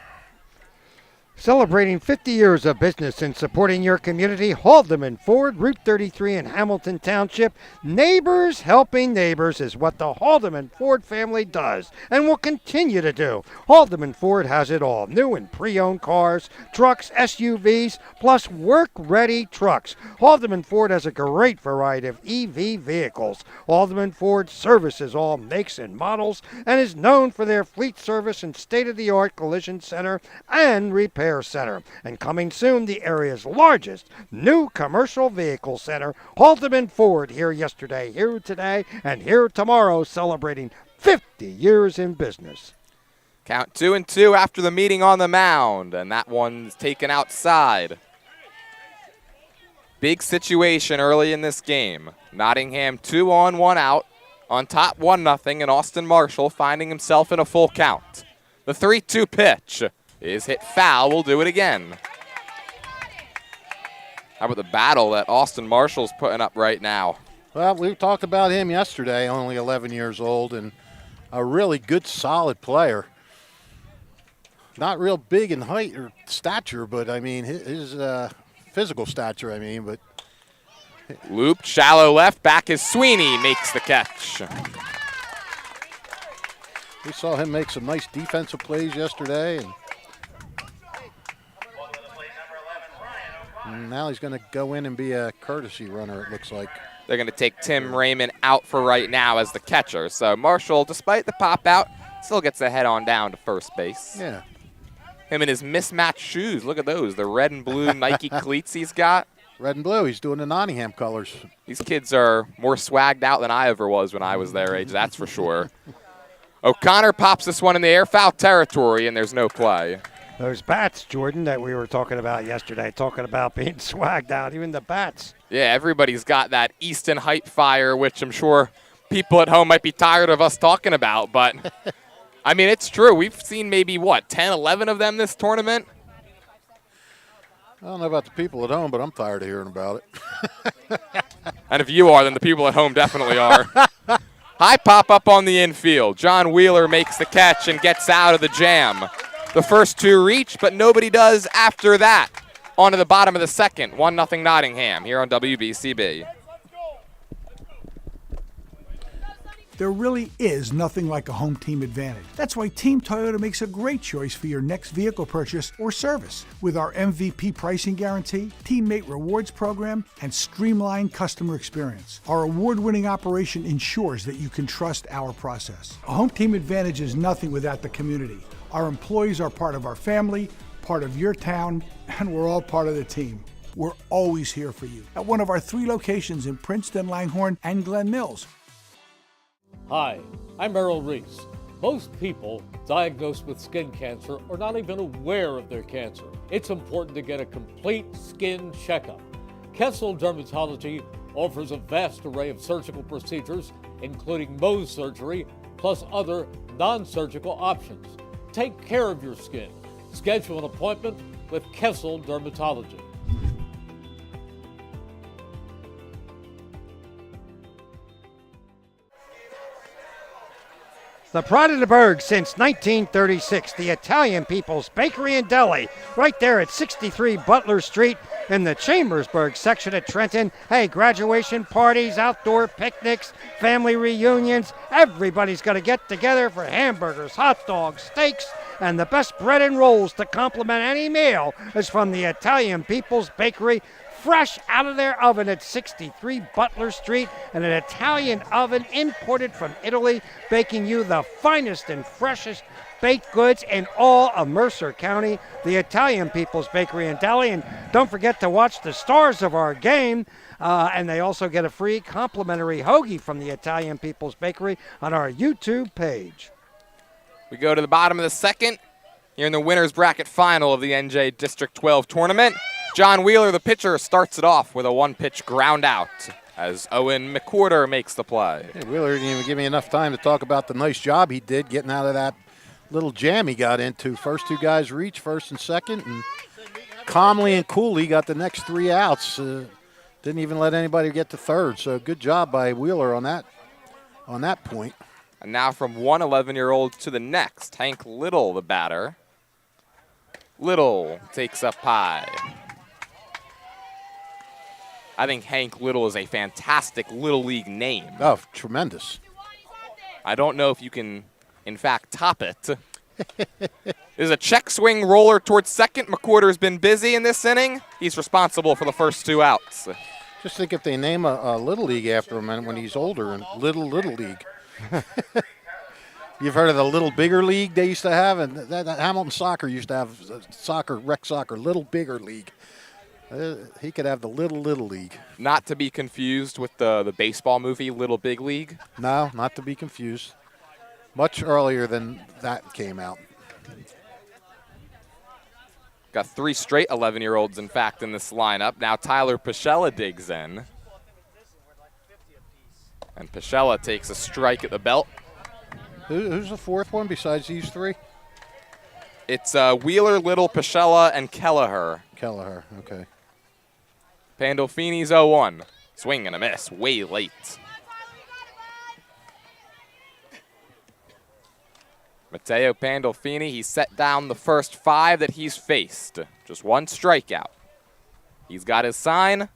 Celebrating 50 years of business and supporting your community, Haldeman Ford, Route 33 in Hamilton Township. Neighbors helping neighbors is what the Haldeman Ford family does and will continue to do. Haldeman Ford has it all. New and pre-owned cars, trucks, SUVs, plus work-ready trucks. Haldeman Ford has a great variety of EV vehicles. Haldeman Ford services all makes and models and is known for their fleet service and state-of-the-art collision center and repair center. And coming soon, the area's largest new commercial vehicle center, Haldeman Ford, here yesterday, here today, and here tomorrow, celebrating 50 years in business. Count 2-2 after the meeting on the mound, and that one's taken outside. Big situation early in this game. Nottingham 2 on, 1 out, on top 1-0, and Austin Marshall finding himself in a full count. The 3-2 pitch is hit foul. We'll do it again. How about the battle that Austin Marshall's putting up right now? Well, we talked about him yesterday, only 11 years old, and a really good, solid player. Not real big in height or stature, but, I mean, his physical stature, I mean, but. Looped, shallow left, back is Sweeney, makes the catch. We saw him make some nice defensive plays yesterday, and now he's going to go in and be a courtesy runner, it looks like. They're going to take Tim Raymond out for right now as the catcher. So Marshall, despite the pop out, still gets the head on down to first base. Yeah. Him and his mismatched shoes. Look at those. The red and blue Nike cleats he's got. Red and blue. He's doing the Nottingham colors. These kids are more swagged out than I ever was when I was their age, that's for sure. O'Connor pops this one in the air, foul territory, and there's no play. Those bats, Jordan, that we were talking about yesterday, talking about being swagged out, even the bats. Yeah, everybody's got that Easton hype fire, which I'm sure people at home might be tired of us talking about. But, I mean, it's true. We've seen maybe, 10, 11 of them this tournament? I don't know about the people at home, but I'm tired of hearing about it. And if you are, then the people at home definitely are. High pop up on the infield. John Wheeler makes the catch and gets out of the jam. The first two reach, but nobody does after that. On to the bottom of the second, 1-0 Nottingham here on WBCB. There really is nothing like a home team advantage. That's why Team Toyota makes a great choice for your next vehicle purchase or service. With our MVP pricing guarantee, teammate rewards program, and streamlined customer experience, our award-winning operation ensures that you can trust our process. A home team advantage is nothing without the community. Our employees are part of our family, part of your town, and we're all part of the team. We're always here for you at one of our 3 locations in Princeton, Langhorne, and Glen Mills. Hi, I'm Errol Reese. Most people diagnosed with skin cancer are not even aware of their cancer. It's important to get a complete skin checkup. Kessel Dermatology offers a vast array of surgical procedures, including Mohs surgery, plus other non-surgical options. Take care of your skin. Schedule an appointment with Kessel Dermatology. The pride of the Berg since 1936, the Italian People's Bakery and Deli, right there at 63 Butler Street in the Chambersburg section of Trenton. Hey, graduation parties, outdoor picnics, family reunions, everybody's going to get together for hamburgers, hot dogs, steaks, and the best bread and rolls to complement any meal is from the Italian People's Bakery, fresh out of their oven at 63 Butler Street, and an Italian oven imported from Italy, baking you the finest and freshest baked goods in all of Mercer County, the Italian People's Bakery and Deli. And don't forget to watch the stars of our game, and they also get a free complimentary hoagie from the Italian People's Bakery on our YouTube page. We go to the bottom of the second. Here in the winner's bracket final of the NJ District 12 tournament. John Wheeler, the pitcher, starts it off with a one-pitch ground out as Owen McWhorter makes the play. Hey, Wheeler didn't even give me enough time to talk about the nice job he did getting out of that little jam he got into. First 2 guys reach, first and second, and calmly and coolly got the next 3 outs. Didn't even let anybody get to third. So good job by Wheeler on that point. And now from one 11-year-old to the next, Hank Little, the batter. Little takes up high. I think Hank Little is a fantastic Little League name. Oh, tremendous. I don't know if you can, in fact, top it. There's a check swing roller towards second. McWhorter's been busy in this inning. He's responsible for the first 2 outs. Just think if they name a Little League after him when he's older, and Little League. You've heard of the Little Bigger League they used to have? And that Hamilton Soccer used to have rec soccer, Little Bigger League. He could have the Little League. Not to be confused with the baseball movie Little Big League. No, not to be confused. Much earlier than that came out. Got 3 straight 11-year-olds, in fact, in this lineup. Now Tyler Pichella digs in. And Pichella takes a strike at the belt. Who's the 4th one besides these 3? It's Wheeler, Little, Pichella, and Kelleher. Kelleher, okay. Pandolfini's 0-1. Swing and a miss, way late. Matteo Pandolfini, he set down the first 5 that he's faced. Just 1 strikeout. He's got his sign,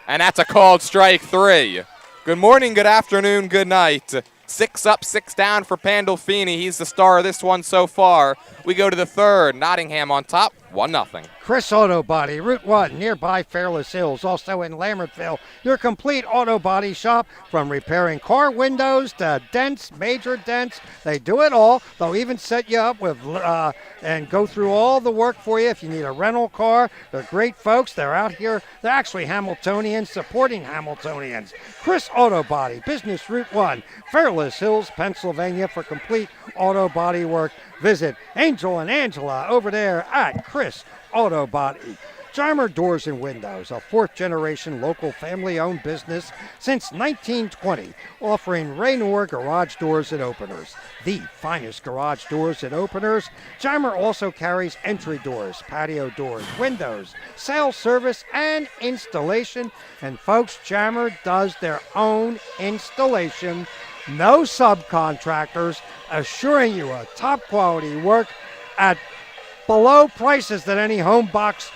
and that's a called strike 3. Good morning, good afternoon, good night. 6 up, 6 down for Pandolfini. He's the star of this one so far. We go to the third. Nottingham on top, 1-0. Chris Auto Body, Route 1, nearby Fairless Hills, also in Lambertville. Your complete auto body shop, from repairing car windows to dents, major dents. They do it all. They'll even set you up with and go through all the work for you if you need a rental car. They're great folks. They're out here. They're actually Hamiltonians supporting Hamiltonians. Chris Auto Body, Business Route 1, Fairless Hills, Pennsylvania, for complete auto body work. Visit Angel Angel and Angela over there at Chris Auto Body. Jarmer Doors and Windows, a fourth-generation local family-owned business since 1920, offering Raynor garage doors and openers, the finest garage doors and openers. Jarmer also carries entry doors, patio doors, windows, sales service, and installation. And folks, Jarmer does their own installation, no subcontractors, assuring you a top-quality work at below prices that any home box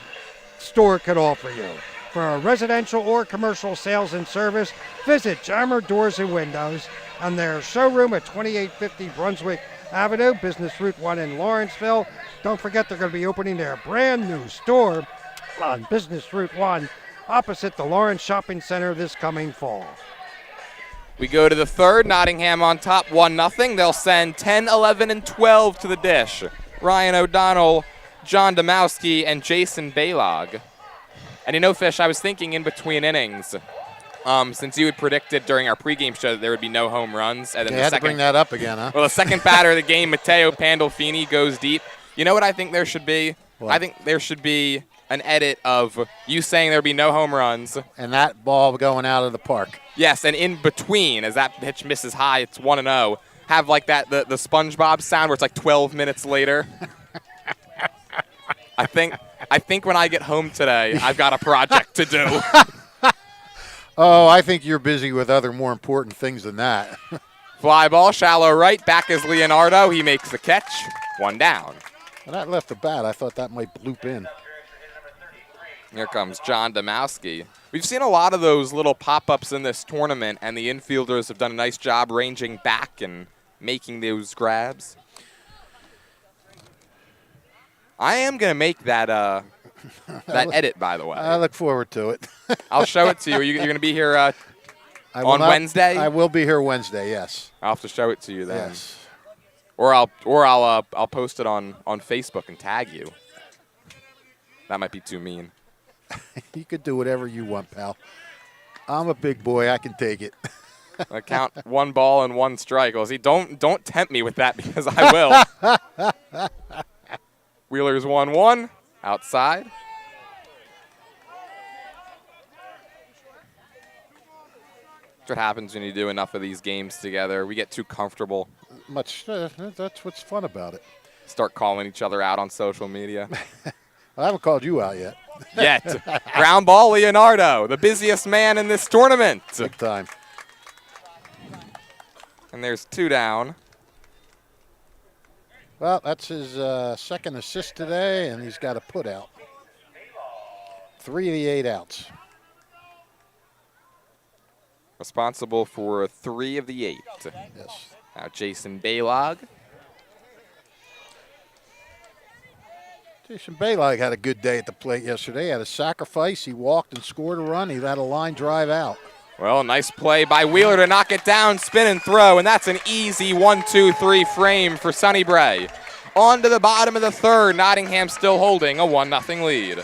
store could offer you. For a residential or commercial sales and service, visit Jarmer Doors and Windows and their showroom at 2850 Brunswick Avenue, Business Route 1 in Lawrenceville. Don't forget they're going to be opening their brand new store on Business Route 1 opposite the Lawrence Shopping Center this coming fall. We go to the third. Nottingham on top 1-0. They'll send 10, 11, and 12 to the dish. Ryan O'Donnell, John Domowski, and Jason Baylog. And you know, Fish, I was thinking in between innings, since you had predicted during our pregame show that there would be no home runs. And then You had to bring that up again, huh? Well, the second batter of the game, Matteo Pandolfini, goes deep. You know what I think there should be? What? I think there should be an edit of you saying there would be no home runs. And that ball going out of the park. Yes, and in between, as that pitch misses high, it's 1-0. Have like that the SpongeBob sound where it's like 12 minutes later. I think when I get home today, I've got a project to do. Oh, I think you're busy with other more important things than that. Fly ball, shallow right, back is Leonardo. He makes the catch. 1 down. When that left the bat, I thought that might bloop in. Here comes John Domowski. We've seen a lot of those little pop-ups in this tournament, and the infielders have done a nice job ranging back and making those grabs. I am going to make that that edit, by the way. I look forward to it. I'll show it to you. You're going to be here on Wednesday? I will be here Wednesday, yes. I'll have to show it to you then. Yes. Or I'll post it on Facebook and tag you. That might be too mean. You could do whatever you want, pal. I'm a big boy. I can take it. I count 1 ball and 1 strike. Well, see, don't tempt me with that because I will. Wheeler's 1-1 outside. That's what happens when you do enough of these games together. We get too comfortable. That's what's fun about it. Start calling each other out on social media. I haven't called you out yet. Ground ball, Leonardo, the busiest man in this tournament. Big time. And there's 2 down. Well, that's his second assist today, and he's got a put out. 3 of the 8 outs. Responsible for 3 of the 8. Yes. Now Jason Baylog. Jason Baylog had a good day at the plate yesterday. He had a sacrifice. He walked and scored a run. He had a line drive out. Well, nice play by Wheeler to knock it down, spin and throw, and that's an easy 1-2-3 frame for Sunnybrae. On to the bottom of the third. Nottingham still holding a 1-0 lead.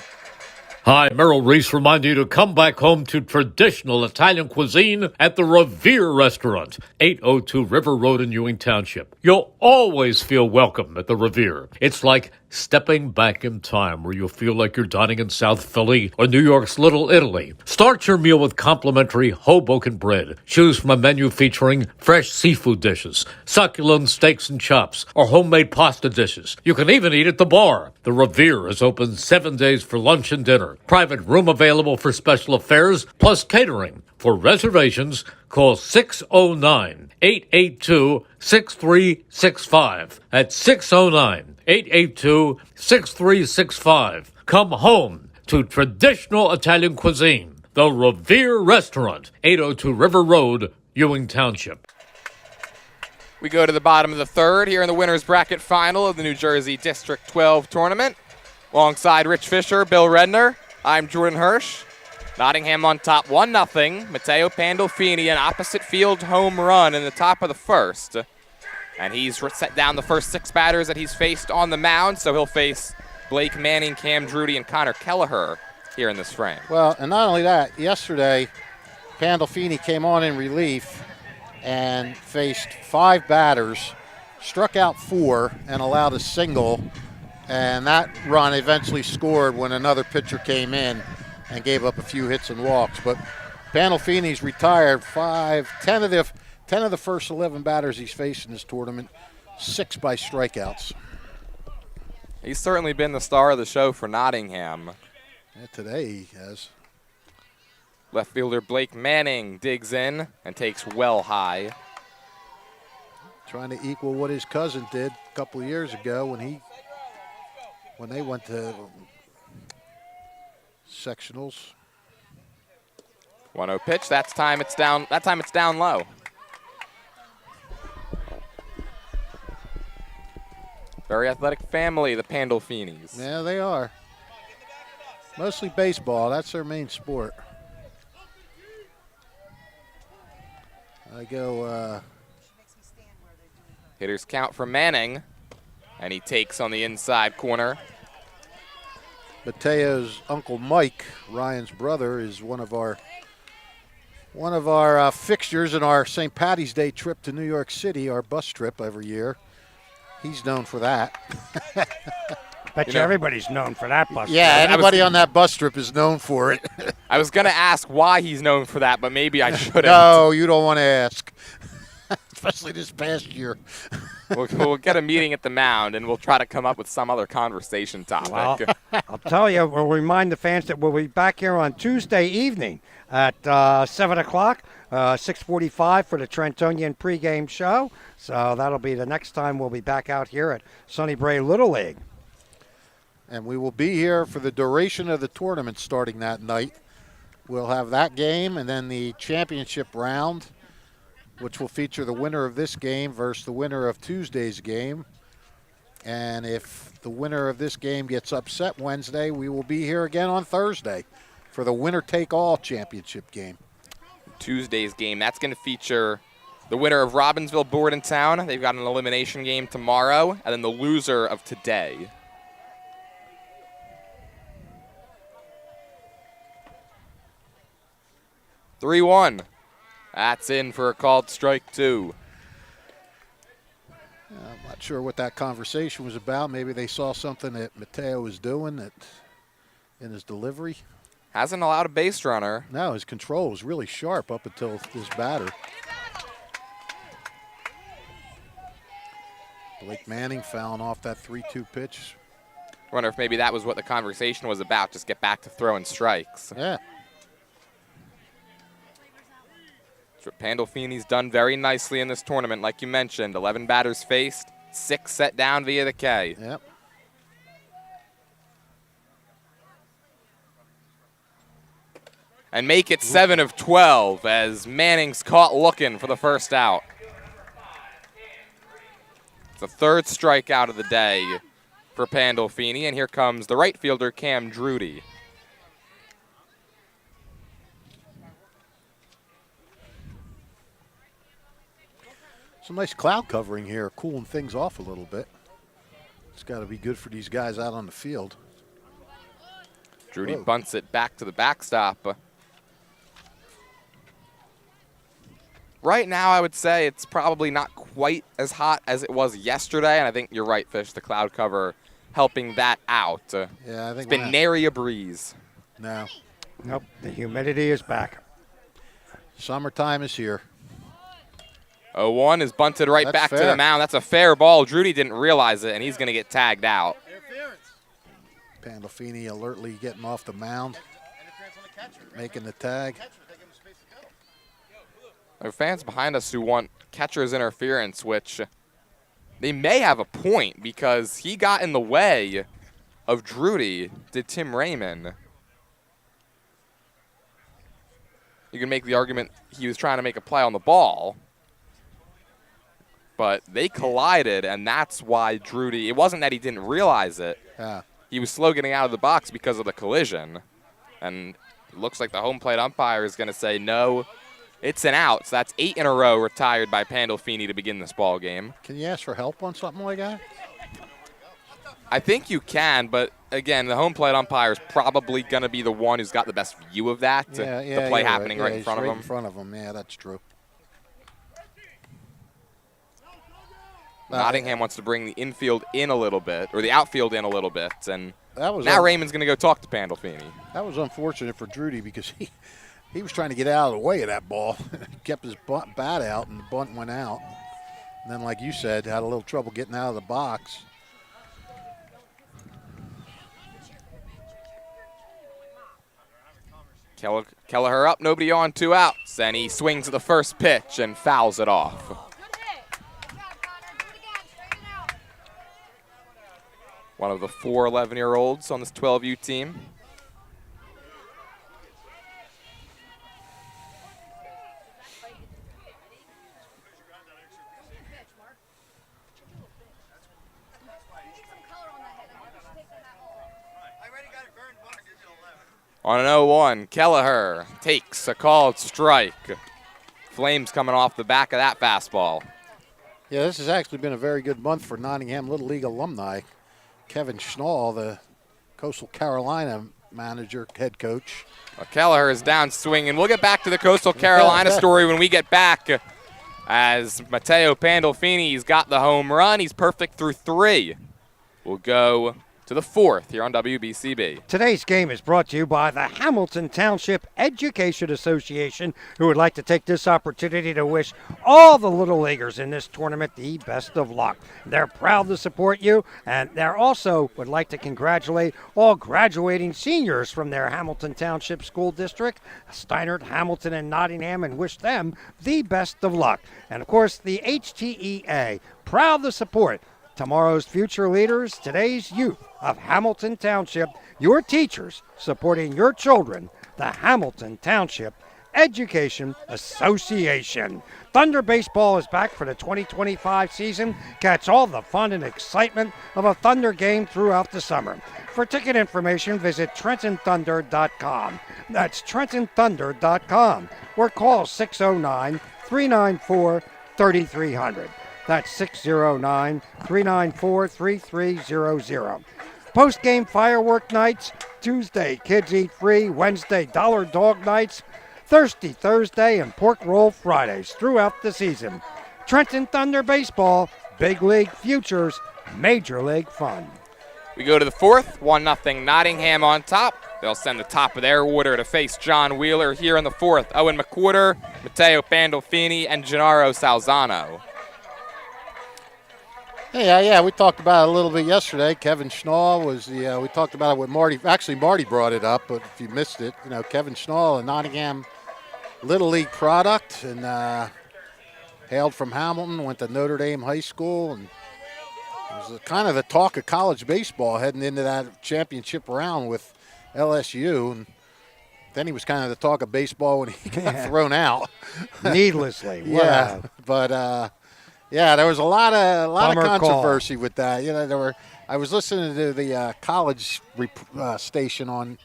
Hi, Merrill Reese reminding you to come back home to traditional Italian cuisine at the Revere Restaurant, 802 River Road in Ewing Township. You'll always feel welcome at the Revere. It's like stepping back in time where you'll feel like you're dining in South Philly or New York's Little Italy. Start your meal with complimentary Hoboken bread. Choose from a menu featuring fresh seafood dishes, succulent steaks and chops, or homemade pasta dishes. You can even eat at the bar. The Revere is open 7 days for lunch and dinner. Private room available for special affairs, plus catering. For reservations, call 609-882-6365. That's 609-882-6365. Come home to traditional Italian cuisine. The Revere Restaurant, 802 River Road, Ewing Township. We go to the bottom of the third here in the winner's bracket final of the New Jersey District 12 tournament. Alongside Rich Fisher, Bill Redner, I'm Jordan Hirsch. Nottingham on top 1-0. Matteo Pandolfini, an opposite field home run in the top of the first. And he's set down the first 6 batters that he's faced on the mound, so he'll face Blake Manning, Cam Drudy, and Connor Kelleher here in this frame. Well, and not only that, yesterday Pandolfini came on in relief and faced 5 batters, struck out 4 and allowed a single, and that run eventually scored when another pitcher came in and gave up a few hits and walks. But Pandolfini's retired 10 of the first 11 batters he's faced in this tournament, 6 by strikeouts. He's certainly been the star of the show for Nottingham. Yeah, today he has. Left fielder Blake Manning digs in and takes well high. Trying to equal what his cousin did a couple of years ago when they went to sectionals. 1-0 pitch. That time it's down low. Very athletic family, the Pandolfinis. Yeah, they are. Mostly baseball. That's their main sport. I go. Hitters count for Manning, and he takes on the inside corner. Mateo's Uncle Mike, Ryan's brother, is one of our fixtures in our St. Patty's Day trip to New York City, our bus trip every year. He's known for that. Bet you everybody's known for that bus. Yeah, anybody on that bus trip is known for it. I was going to ask why he's known for that, but maybe I shouldn't. No, you don't want to ask. Especially this past year. We'll get a meeting at the mound, and we'll try to come up with some other conversation topic. Well, I'll tell you, we'll remind the fans that we'll be back here on Tuesday evening at 7 o'clock, 6:45 for the Trentonian pregame show. So that'll be the next time we'll be back out here at Sunnybrae Little League. And we will be here for the duration of the tournament starting that night. We'll have that game and then the championship round, which will feature the winner of this game versus the winner of Tuesday's game. And if the winner of this game gets upset Wednesday, we will be here again on Thursday for the winner-take-all championship game. Tuesday's game, that's going to feature the winner of Robbinsville Bordentown. They've got an elimination game tomorrow, and then the loser of today. (3-1). That's in for a called strike 2. I'm not sure what that conversation was about. Maybe they saw something that Mateo was doing in his delivery. Hasn't allowed a base runner. No, his control was really sharp up until this batter. Blake Manning fouling off that 3-2 pitch. I wonder if maybe that was what the conversation was about, just get back to throwing strikes. Yeah. That's what Pandolfini's done very nicely in this tournament, like you mentioned. 11 batters faced, 6 set down via the K. Yep. And make it 7 of 12 as Manning's caught looking for the first out. It's the third strikeout of the day for Pandolfini, and here comes the right fielder, Cam Drudy. Some nice cloud covering here, cooling things off a little bit. It's got to be good for these guys out on the field. Drudy bunts it back to the backstop. Right now, I would say it's probably not quite as hot as it was yesterday, and I think you're right, Fish, the cloud cover helping that out. Yeah, I think it's been nary a breeze. No. Nope, the humidity is back. Summertime is here. 0-1 is bunted right back to the mound. That's a fair ball. Drudy didn't realize it, and he's going to get tagged out. Pandolfini alertly getting off the mound, making the tag. There are fans behind us who want catcher's interference, which they may have a point because he got in the way of Drudy, did Tim Raymond. You can make the argument he was trying to make a play on the ball, but they collided, and that's why Drudy, it wasn't that he didn't realize it. Yeah. He was slow getting out of the box because of the collision, and it looks like the home plate umpire is going to say no. It's an out, so that's 8 in a row retired by Pandolfini to begin this ball game. Can you ask for help on something like that? I think you can, but again, the home plate umpire is probably going to be the one who's got the best view of that. The play happening right in front of him. In front of him, yeah, that's true. Nottingham wants to bring the infield in a little bit, or the outfield in a little bit, and now Raymond's going to go talk to Pandolfini. That was unfortunate for Drudy because he was trying to get out of the way of that ball. He kept his bat out, and the bunt went out. And then, like you said, had a little trouble getting out of the box. Kelleher up, nobody on, 2 outs, and he swings at the first pitch and fouls it off. One of the 4 11-year-olds on this 12U team. On an 0-1, Kelleher takes a called strike. Flames coming off the back of that fastball. Yeah, this has actually been a very good month for Nottingham Little League alumni. Kevin Schnall, the Coastal Carolina manager, head coach. Well, Kelleher is down swinging. We'll get back to the Coastal Carolina story when we get back, as Matteo Pandolfini's got the home run. He's perfect through 3. We'll go to the 4th here on WBCB. Today's game is brought to you by the Hamilton Township Education Association, who would like to take this opportunity to wish all the Little Leaguers in this tournament the best of luck. They're proud to support you, and they also would like to congratulate all graduating seniors from their Hamilton Township School District, Steinert, Hamilton, and Nottingham, and wish them the best of luck. And, of course, the HTEA, proud to support tomorrow's future leaders, today's youth of Hamilton Township, your teachers supporting your children, the Hamilton Township Education Association. Thunder Baseball is back for the 2025 season. Catch all the fun and excitement of a Thunder game throughout the summer. For ticket information, visit TrentonThunder.com. That's TrentonThunder.com, or call 609-394-3300. That's 609-394-3300. Post-game firework nights, Tuesday, kids eat free, Wednesday, dollar dog nights, Thirsty Thursday, and pork roll Fridays throughout the season. Trenton Thunder Baseball, big league futures, major league fun. We go to the 4th, 1-0 Nottingham on top. They'll send the top of their order to face John Wheeler here in the 4th. Owen McWhorter, Matteo Pandolfini, and Gennaro Salzano. Yeah, we talked about it a little bit yesterday. Kevin Schnall was we talked about it with Marty. Actually, Marty brought it up, but if you missed it, Kevin Schnall, a Nottingham Little League product, and hailed from Hamilton, went to Notre Dame High School, and was kind of the talk of college baseball heading into that championship round with LSU. And then he was kind of the talk of baseball when he got thrown out. Needlessly. Wow. Yeah, but yeah, there was a lot of controversy with that. I was listening to the college station on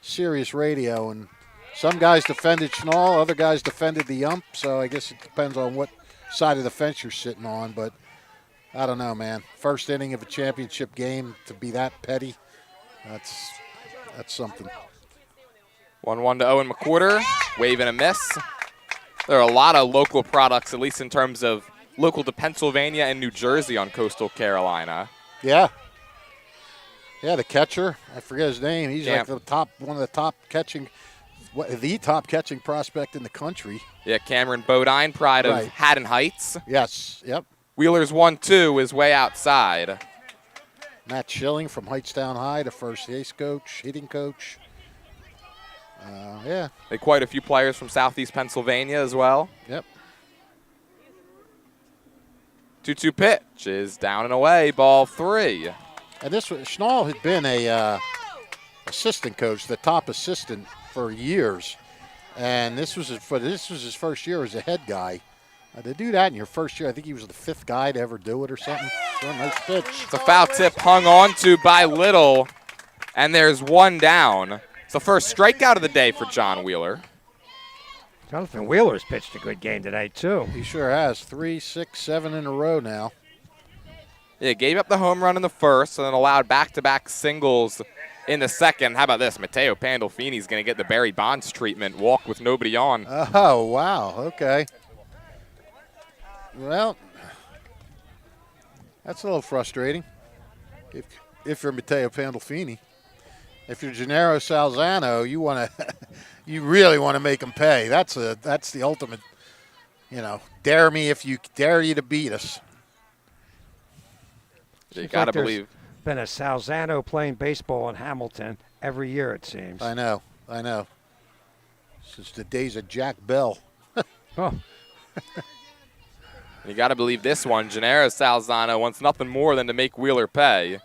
Sirius Radio, and some guys defended Schnall, other guys defended the ump. So I guess it depends on what side of the fence you're sitting on. But I don't know, man. First inning of a championship game to be that petty, that's something. 1-1 to Owen McWhorter, wave and a miss. There are a lot of local products, at least in terms of local to Pennsylvania and New Jersey on Coastal Carolina. Yeah, the catcher, I forget his name. He's like the top catching prospect in the country. Yeah, Cameron Bodine, pride of Haddon Heights. Yes, yep. Wheeler's 1-2 is way outside. Matt Schilling from Heightstown High, the first ace coach, hitting coach. Yeah. They quite a few players from Southeast Pennsylvania as well. Yep. 2-2 pitch is down and away, ball 3. And Schnall had been a assistant coach, the top assistant for years, and this was his first year as a head guy. To do that in your first year, I think he was the 5th guy to ever do it or something. So nice pitch. It's a foul tip hung on to by Little, and there's 1 down. It's the first strikeout of the day for John Wheeler. Jonathan Wheeler's pitched a good game today, too. He sure has. 3, 6, 7 in a row now. Yeah, gave up the home run in the first and then allowed back-to-back singles in the second. How about this? Matteo Pandolfini's going to get the Barry Bonds treatment, walk with nobody on. Oh, wow. Okay. Well, That's a little frustrating. If you're Matteo Pandolfini. If you're Gennaro Salzano, you really want to make him pay. That's the ultimate, dare me if you dare you to beat us. You got to believe. Been a Salzano playing baseball in Hamilton every year, it seems. I know. Since the days of Jack Bell. Oh. You got to believe this one. Gennaro Salzano wants nothing more than to make Wheeler pay.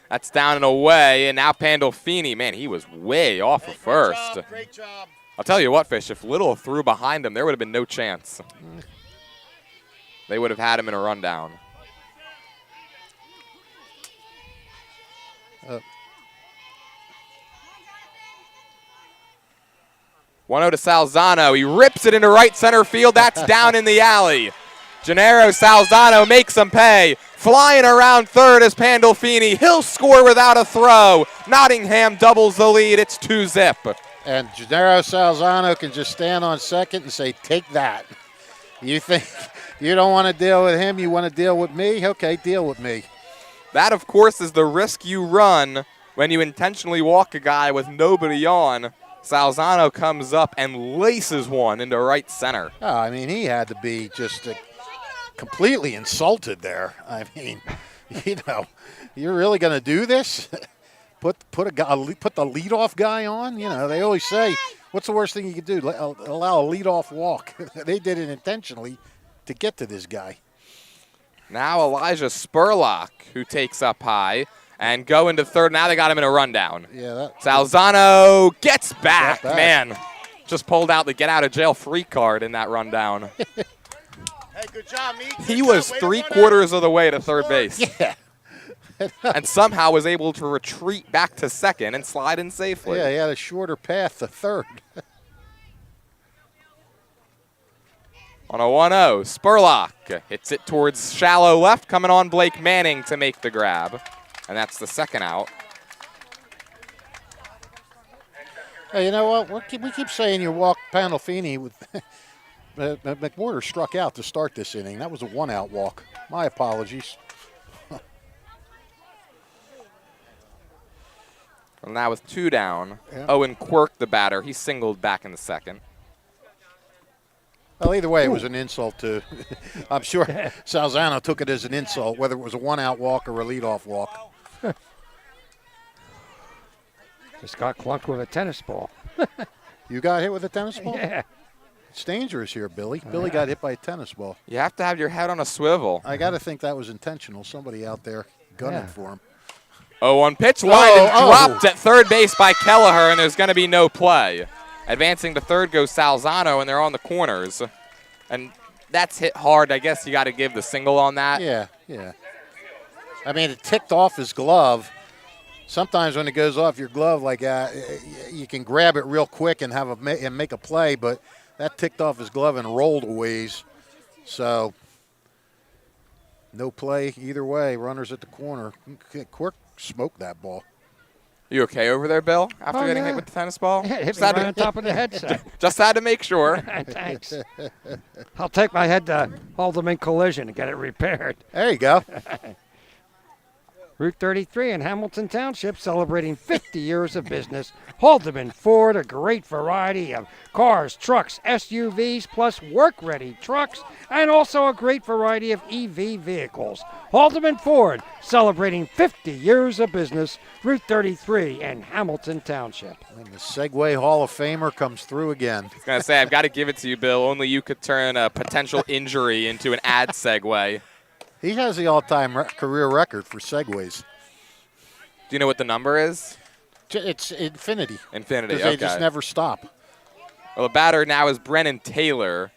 That's down and away, and now Pandolfini. Man, he was way off of first. Great job. I'll tell you what, Fish, if Little threw behind him, there would have been no chance. They would have had him in a rundown. 1-0 to Salzano. He rips it into right center field. That's down in the alley. Gennaro Salzano makes him pay. Flying around third is Pandolfini. He'll score without a throw. Nottingham doubles the lead. It's 2-0. And Gennaro Salzano can just stand on second and say, take that. You think you don't want to deal with him, you want to deal with me? Okay, deal with me. That, of course, is the risk you run when you intentionally walk a guy with nobody on. Salzano comes up and laces one into right center. Oh, I mean, he had to be just completely insulted there. I mean, you're really going to do this? Put the leadoff guy on? They always say, what's the worst thing you could do? Allow a leadoff walk. They did it intentionally to get to this guy. Now Elijah Spurlock, who takes up high, and go into third. Now they got him in a rundown. Yeah. Salzano gets back. Man, just pulled out the get-out-of-jail-free card in that rundown. Hey, good job, Meek. He was 3/4 of the way to third base. Yeah. And somehow was able to retreat back to second and slide in safely. Yeah, he had a shorter path to third. On a 1-0, Spurlock hits it towards shallow left, coming on Blake Manning to make the grab. And that's the second out. Hey, you know what? We keep saying you walk Pandolfini with McWhorter struck out to start this inning. That was a one-out walk. My apologies. Well, now with 2 down, Owen Quirk, the batter, he singled back in the second. Well, either way, it was an insult to. I'm sure Salzano took it as an insult, whether it was a one-out walk or a leadoff walk. Just got clunked with a tennis ball. You got hit with a tennis ball? Yeah. It's dangerous here, Billy. Billy got hit by a tennis ball. You have to have your head on a swivel. I got to think that was intentional. Somebody out there gunning for him. 0-1 pitch, line and dropped at third base by Kelleher, and there's going to be no play. Advancing to third goes Salzano, and they're on the corners. And that's hit hard. I guess you got to give the single on that. Yeah. I mean, it ticked off his glove. Sometimes when it goes off your glove like that, you can grab it real quick and make a play, but that ticked off his glove and rolled a ways. So no play either way. Runners at the corner. Quirk smoked that ball. You okay over there, Bill, after getting hit with the tennis ball? Yeah, hit me right on top of the headset. Just had to make sure. Thanks. I'll take my head to Haldeman Collision and get it repaired. There you go. Route 33 in Hamilton Township celebrating 50 years of business. Haldeman Ford, a great variety of cars, trucks, SUVs, plus work-ready trucks, and also a great variety of EV vehicles. Haldeman Ford celebrating 50 years of business. Route 33 in Hamilton Township. And the Segway Hall of Famer comes through again. I was going to say, I've got to give it to you, Bill. Only you could turn a potential injury into an ad segue. He has the all-time career record for segways. Do you know what the number is? It's infinity. Infinity, because they just never stop. Well, the batter now is Brennan Taylor.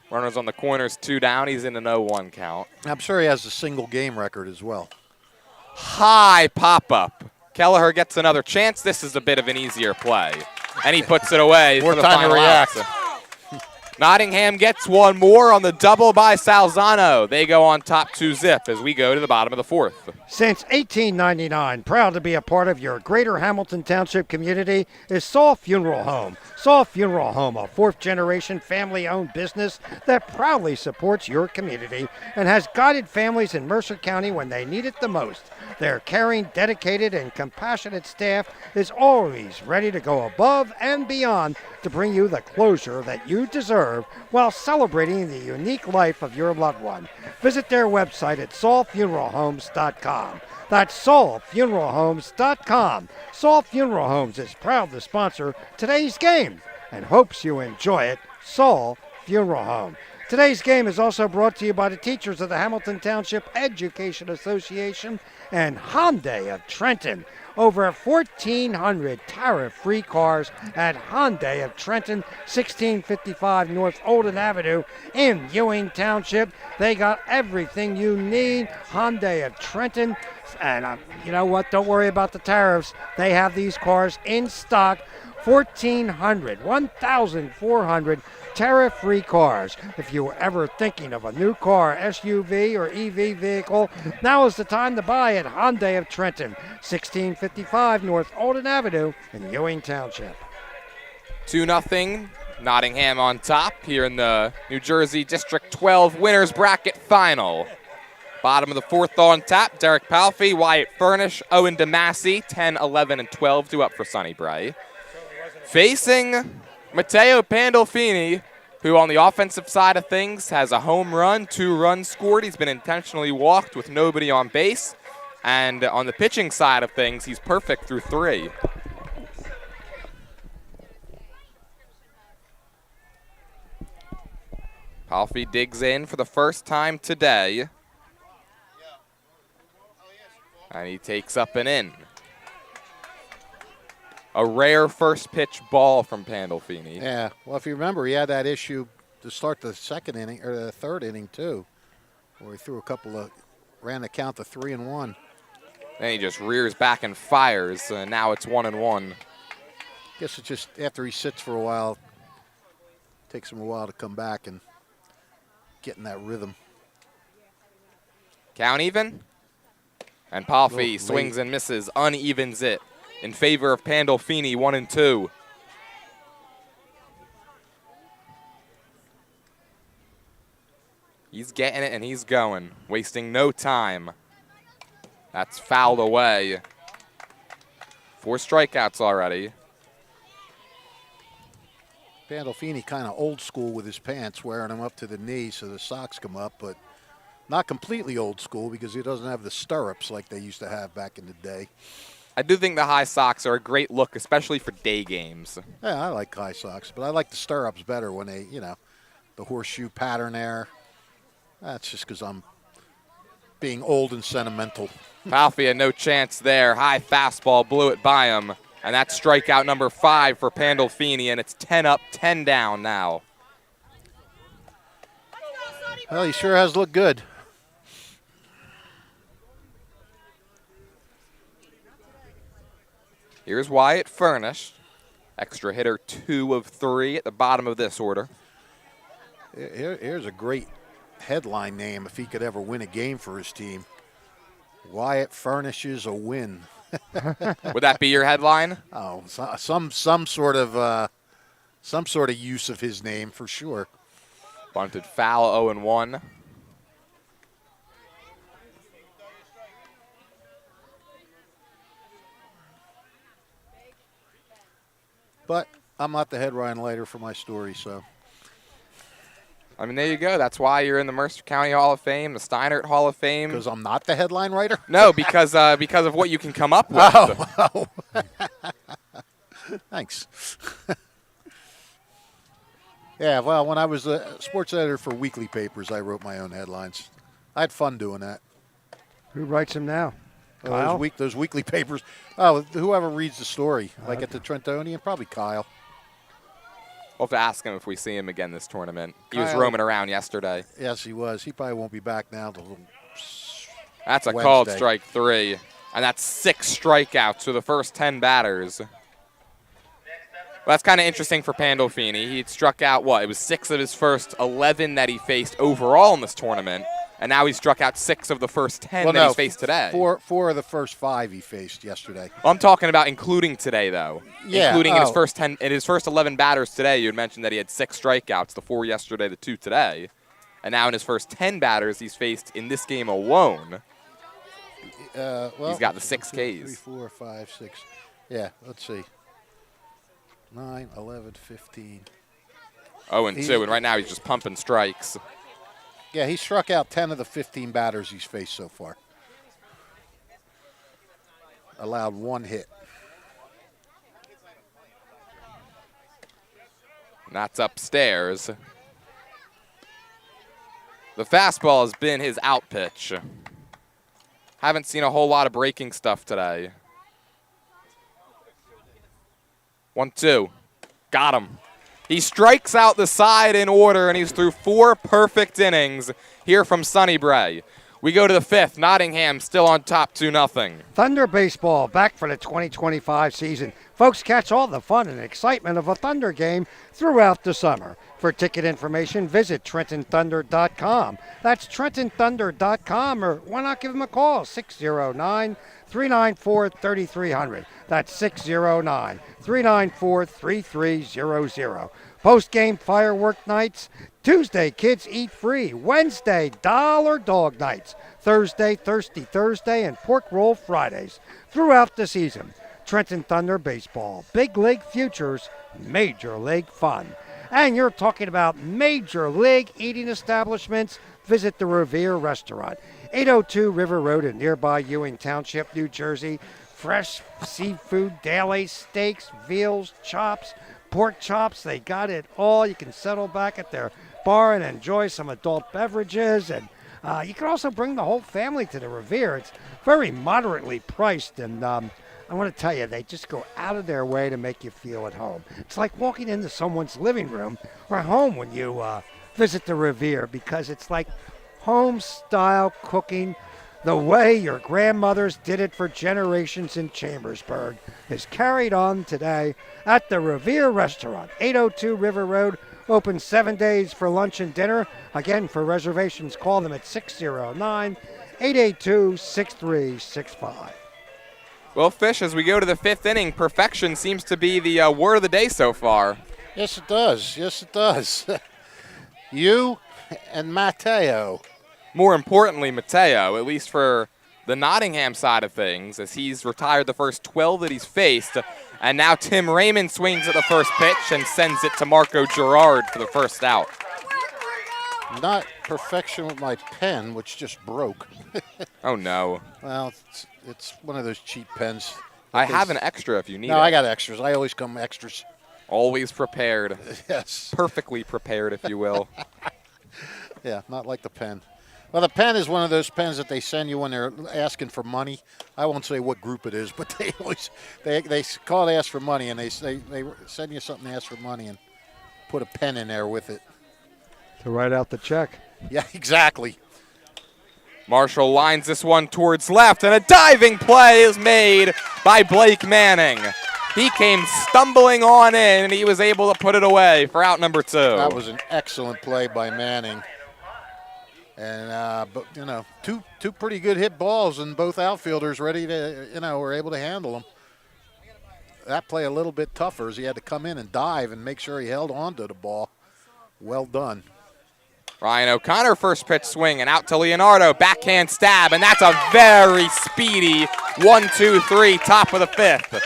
Runners on the corners, 2 down. He's in an 0-1 count. I'm sure he has a single game record as well. High pop-up. Kelleher gets another chance. This is a bit of an easier play. And he puts it away More for the time to final react. out. Nottingham gets one more on the double by Salzano. They go on top 2-zip as we go to the bottom of the fourth. Since 1899, proud to be a part of your greater Hamilton Township community is Saul Funeral Home. Saul Funeral Home, a fourth-generation family-owned business that proudly supports your community and has guided families in Mercer County when they need it the most. Their caring, dedicated, and compassionate staff is always ready to go above and beyond to bring you the closure that you deserve while celebrating the unique life of your loved one. Visit their website at saulfuneralhomes.com. That's saulfuneralhomes.com. Saul Funeral Homes is proud to sponsor today's game and hopes you enjoy it. Saul Funeral Home. Today's game is also brought to you by the teachers of the Hamilton Township Education Association and Hyundai of Trenton. Over 1,400 tariff-free cars at Hyundai of Trenton, 1655 North Olden Avenue in Ewing Township. They got everything you need. Hyundai of Trenton. And you know what? Don't worry about the tariffs. They have these cars in stock. 1,400 tariff-free cars. If you were ever thinking of a new car, SUV, or EV vehicle, now is the time to buy at Hyundai of Trenton, 1655 North Olden Avenue in Ewing Township. 2-0, Nottingham on top here in the New Jersey District 12 winners bracket final. Bottom of the fourth on tap, Derek Palfy, Wyatt Furnish, Owen DeMassey, 10, 11, and 12 due up for Sunnybrae. Facing Matteo Pandolfini, who on the offensive side of things has a home run, 2 runs scored. He's been intentionally walked with nobody on base. And on the pitching side of things, he's perfect through 3. Palfy digs in for the first time today. And he takes up and in. A rare first pitch ball from Pandolfini. Yeah, well, if you remember, he had that issue to start the second inning, or the third inning, too, where he threw ran the count to 3-1. Then he just rears back and fires, and now it's 1-1. Guess it's just after he sits for a while, takes him a while to come back and get in that rhythm. Count even. And Palfy swings and misses, unevens it in favor of Pandolfini, 1-2. He's getting it and he's going, wasting no time. That's fouled away. 4 strikeouts already. Pandolfini kind of old school with his pants, wearing them up to the knee so the socks come up, but not completely old school because he doesn't have the stirrups like they used to have back in the day. I do think the high socks are a great look, especially for day games. Yeah, I like high socks, but I like the stirrups better when they, the horseshoe pattern there. That's just because I'm being old and sentimental. Palfy had no chance there. High fastball blew it by him. And that's strikeout number 5 for Pandolfini, and it's 10 up, 10 down now. Well, he sure has looked good. Here's Wyatt Furnish. Extra hitter 2 of 3 at the bottom of this order. Here's a great headline name if he could ever win a game for his team. Wyatt furnishes a win. Would that be your headline? Oh, some sort of use of his name for sure. Bunted foul, 0-1. But I'm not the headline writer for my story, so. I mean, there you go. That's why you're in the Mercer County Hall of Fame, the Steinert Hall of Fame. Because I'm not the headline writer? No, because of what you can come up with. Oh. Thanks. Yeah, well, when I was a sports editor for weekly papers, I wrote my own headlines. I had fun doing that. Who writes them now? Those weekly papers. Oh, whoever reads the story, like at the Trentonian, probably Kyle. We'll have to ask him if we see him again this tournament. He was Kyle, roaming around yesterday. Yes, he was. He probably won't be back now until That's a Wednesday. called strike 3. And that's 6 strikeouts for the first 10 batters. Well, that's kind of interesting for Pandolfini. He'd struck out, it was 6 of his first 11 that he faced overall in this tournament, and now he struck out 6 of the first 10 that he's faced today. Four of the first 5 he faced yesterday. I'm talking about including today, though. Yeah. Including in his first 10, in his first 11 batters today, you had mentioned that he had 6 strikeouts, the 4 yesterday, the 2 today. And now in his first 10 batters he's faced in this game alone, he's got the 6 Ks. 3, 4, 5, 6. Yeah, let's see. 9, 11, 15. 0-2, and right now he's just pumping strikes. Yeah, he struck out 10 of the 15 batters he's faced so far. Allowed 1 hit. And that's upstairs. The fastball has been his out pitch. Haven't seen a whole lot of breaking stuff today. 1-2. Got him. He strikes out the side in order, and he's through 4 perfect innings here from Sunnybrae. We go to the 5th. Nottingham still on top 2-0. Thunder Baseball back for the 2025 season. Folks, catch all the fun and excitement of a Thunder game throughout the summer. For ticket information, visit TrentonThunder.com. That's TrentonThunder.com, or why not give them a call, 609-394-3300. That's 609-394-3300. Post-game firework nights. Tuesday, kids eat free. Wednesday, dollar dog nights. Thursday, Thirsty Thursday, and pork roll Fridays. Throughout the season, Trenton Thunder Baseball. Big league futures, major league fun. And you're talking about major league eating establishments. Visit the Revere Restaurant, 802 River Road in nearby Ewing Township, New Jersey. Fresh seafood, daily steaks, veals, chops, pork chops. They got it all. You can settle back at their bar and enjoy some adult beverages. And you can also bring the whole family to the Revere. It's very moderately priced, and I want to tell you, they just go out of their way to make you feel at home. It's like walking into someone's living room or home when you visit the Revere, because it's like home-style cooking. The way your grandmothers did it for generations in Chambersburg is carried on today at the Revere Restaurant, 802 River Road, open 7 days for lunch and dinner. Again, for reservations, call them at 609-882-6365. Well, Fish, as we go to the 5th inning, perfection seems to be the word of the day so far. Yes, it does. Yes, it does. You and Mateo. More importantly, Mateo, at least for the Nottingham side of things, as he's retired the first 12 that he's faced. And now Tim Raymond swings at the first pitch and sends it to Marco Girard for the first out. Not perfection with my pen, which just broke. Oh, no. Well, it's one of those cheap pens. I have an extra if you need it. No, I got extras. I always come extras. Always prepared. Yes. Perfectly prepared, if you will. Yeah, not like the pen. Well, the pen is one of those pens that they send you when they're asking for money. I won't say what group it is, but they always they call to ask for money, and they send you something to ask for money and put a pen in there with it to write out the check. Yeah, exactly. Marshall lines this one towards left, and a diving play is made by Blake Manning. He came stumbling on in, and he was able to put it away for out number 2. That was an excellent play by Manning. And, but, two pretty good hit balls, and both outfielders ready to, were able to handle them. That play a little bit tougher, as he had to come in and dive and make sure he held on to the ball. Well done. Ryan O'Connor, first pitch swing, and out to Leonardo. Backhand stab, and that's a very speedy 1-2-3, top of the 5th.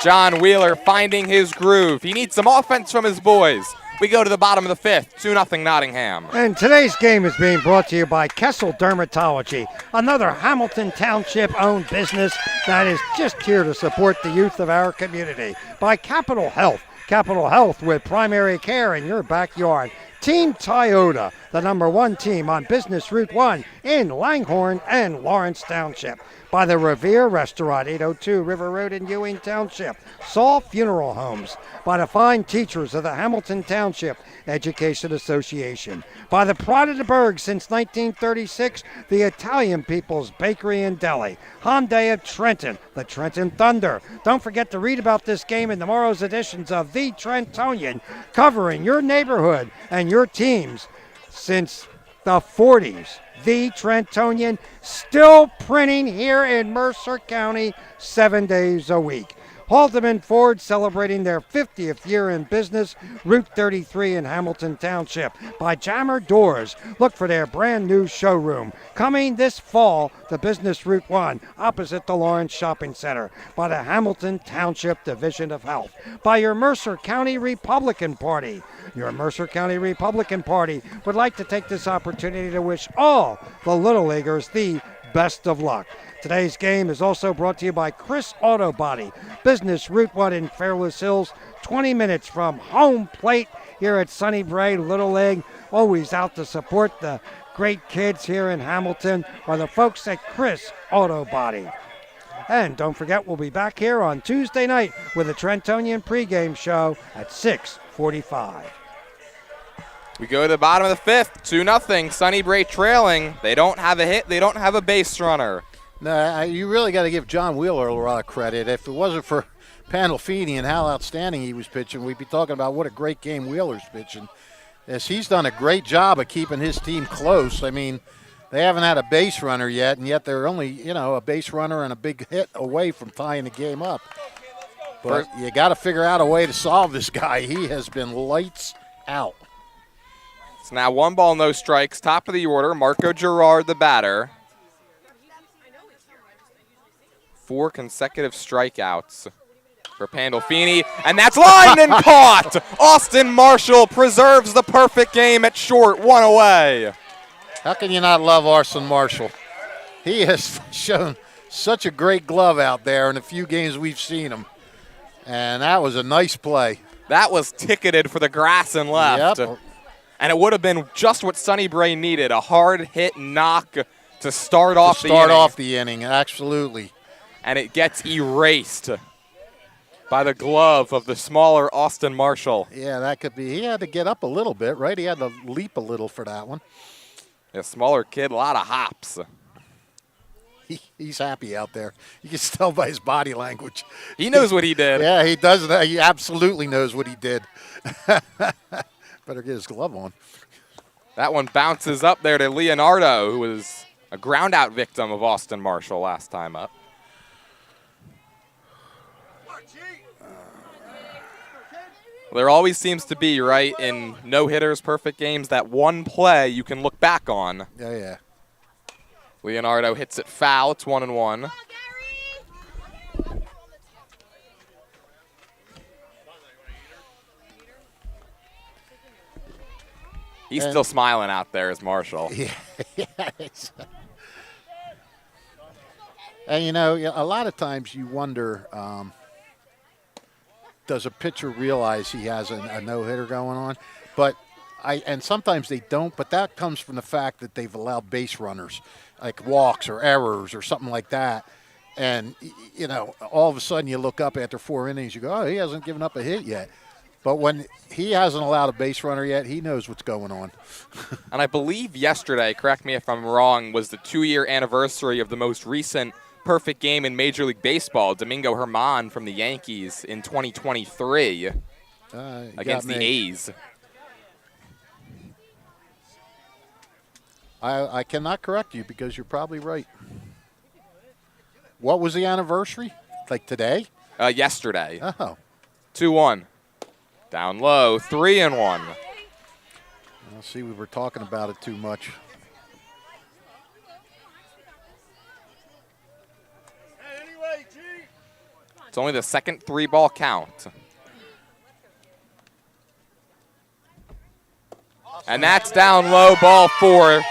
John Wheeler finding his groove. He needs some offense from his boys. We go to the bottom of the 5th, 2-0 Nottingham. And today's game is being brought to you by Kessel Dermatology, another Hamilton Township-owned business that is just here to support the youth of our community. By Capital Health with primary care in your backyard. Team Toyota, the #1 team on Business Route 1 in Langhorne and Lawrence Township. By the Revere Restaurant, 802 River Road in Ewing Township. Saul Funeral Homes. By the fine teachers of the Hamilton Township Education Association. By the Pride of the Burg since 1936, the Italian People's Bakery and Deli. Hyundai of Trenton, the Trenton Thunder. Don't forget to read about this game in tomorrow's editions of The Trentonian, covering your neighborhood and your teams since the 40s. The Trentonian, still printing here in Mercer County 7 days a week. Haldeman Ford celebrating their 50th year in business, Route 33 in Hamilton Township. By Jammer Doors, look for their brand new showroom. Coming this fall to Business Route 1, opposite the Lawrence Shopping Center. By the Hamilton Township Division of Health. By your Mercer County Republican Party. Your Mercer County Republican Party would like to take this opportunity to wish all the Little Leaguers the best of luck. Today's game is also brought to you by Chris Auto Body, Business Route 1 in Fairless Hills, 20 minutes from home plate here at Sunnybrae Little League. Always out to support the great kids here in Hamilton are the folks at Chris Auto Body. And don't forget, we'll be back here on Tuesday night with a Trentonian pregame show at 6:45. We go to the bottom of the 5th, 2-0. Sunnybrae trailing. They don't have a hit. They don't have a base runner. No, you really got to give John Wheeler a lot of credit. If it wasn't for Pandolfini and how outstanding he was pitching, we'd be talking about what a great game Wheeler's pitching. As he's done a great job of keeping his team close. I mean, they haven't had a base runner yet, and yet they're only, a base runner and a big hit away from tying the game up. But you got to figure out a way to solve this guy. He has been lights out. It's now 1 ball, no strikes. Top of the order, Marco Girard, the batter. 4 consecutive strikeouts for Pandolfini, and that's lined and caught! Austin Marshall preserves the perfect game at short, 1 away. How can you not love Austin Marshall? He has shown such a great glove out there in the few games we've seen him, and that was a nice play. That was ticketed for the grass and left. Yep. And it would have been just what Sunnybrae needed, a hard hit knock to start off the inning, absolutely. And it gets erased by the glove of the smaller Austin Marshall. Yeah, that could be. He had to get up a little bit, right? He had to leap a little for that one. A smaller kid, a lot of hops. He's happy out there. You can tell by his body language. He knows what he did. Yeah, he does. He absolutely knows what he did. Better get his glove on. That one bounces up there to Leonardo, who was a ground-out victim of Austin Marshall last time up. There always seems to be, right, in no-hitters, perfect games, that one play you can look back on. Yeah. Leonardo hits it foul. It's 1-1. He's still smiling out there as Marshall. Yeah. And, a lot of times you wonder, does a pitcher realize he has a no-hitter going on? And sometimes they don't, but that comes from the fact that they've allowed base runners, like walks or errors or something like that. And, all of a sudden you look up after 4 innings, you go, oh, he hasn't given up a hit yet. But when he hasn't allowed a base runner yet, he knows what's going on. And I believe yesterday, correct me if I'm wrong, was the 2-year anniversary of the most recent perfect game in Major League Baseball, Domingo Germán from the Yankees in 2023 against the A's. I cannot correct you because you're probably right. What was the anniversary? Like today? Yesterday. Oh. 2-1. Down low, 3-1. See, we were talking about it too much. It's only the second 3-ball count. And that's down low, ball 4.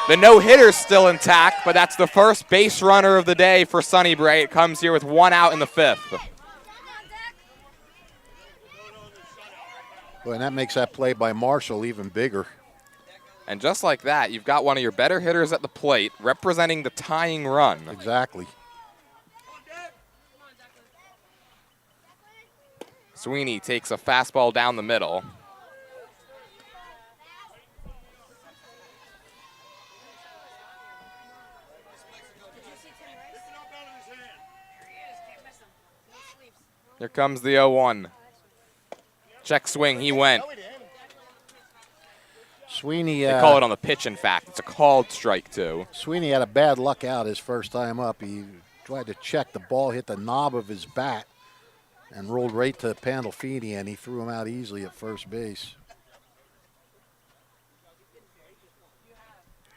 The no-hitter's still intact, but that's the first base runner of the day for Sunnybrae. It comes here with 1 out in the 5th. Well, and that makes that play by Marshall even bigger. And just like that, you've got one of your better hitters at the plate representing the tying run. Exactly. Sweeney takes a fastball down the middle. Here comes the 0-1. Check swing, he went. Sweeney. They call it on the pitch, in fact. It's a called strike, too. Sweeney had a bad luck out his first time up. He tried to check. The ball hit the knob of his bat and rolled right to Pandolfini, and he threw him out easily at first base.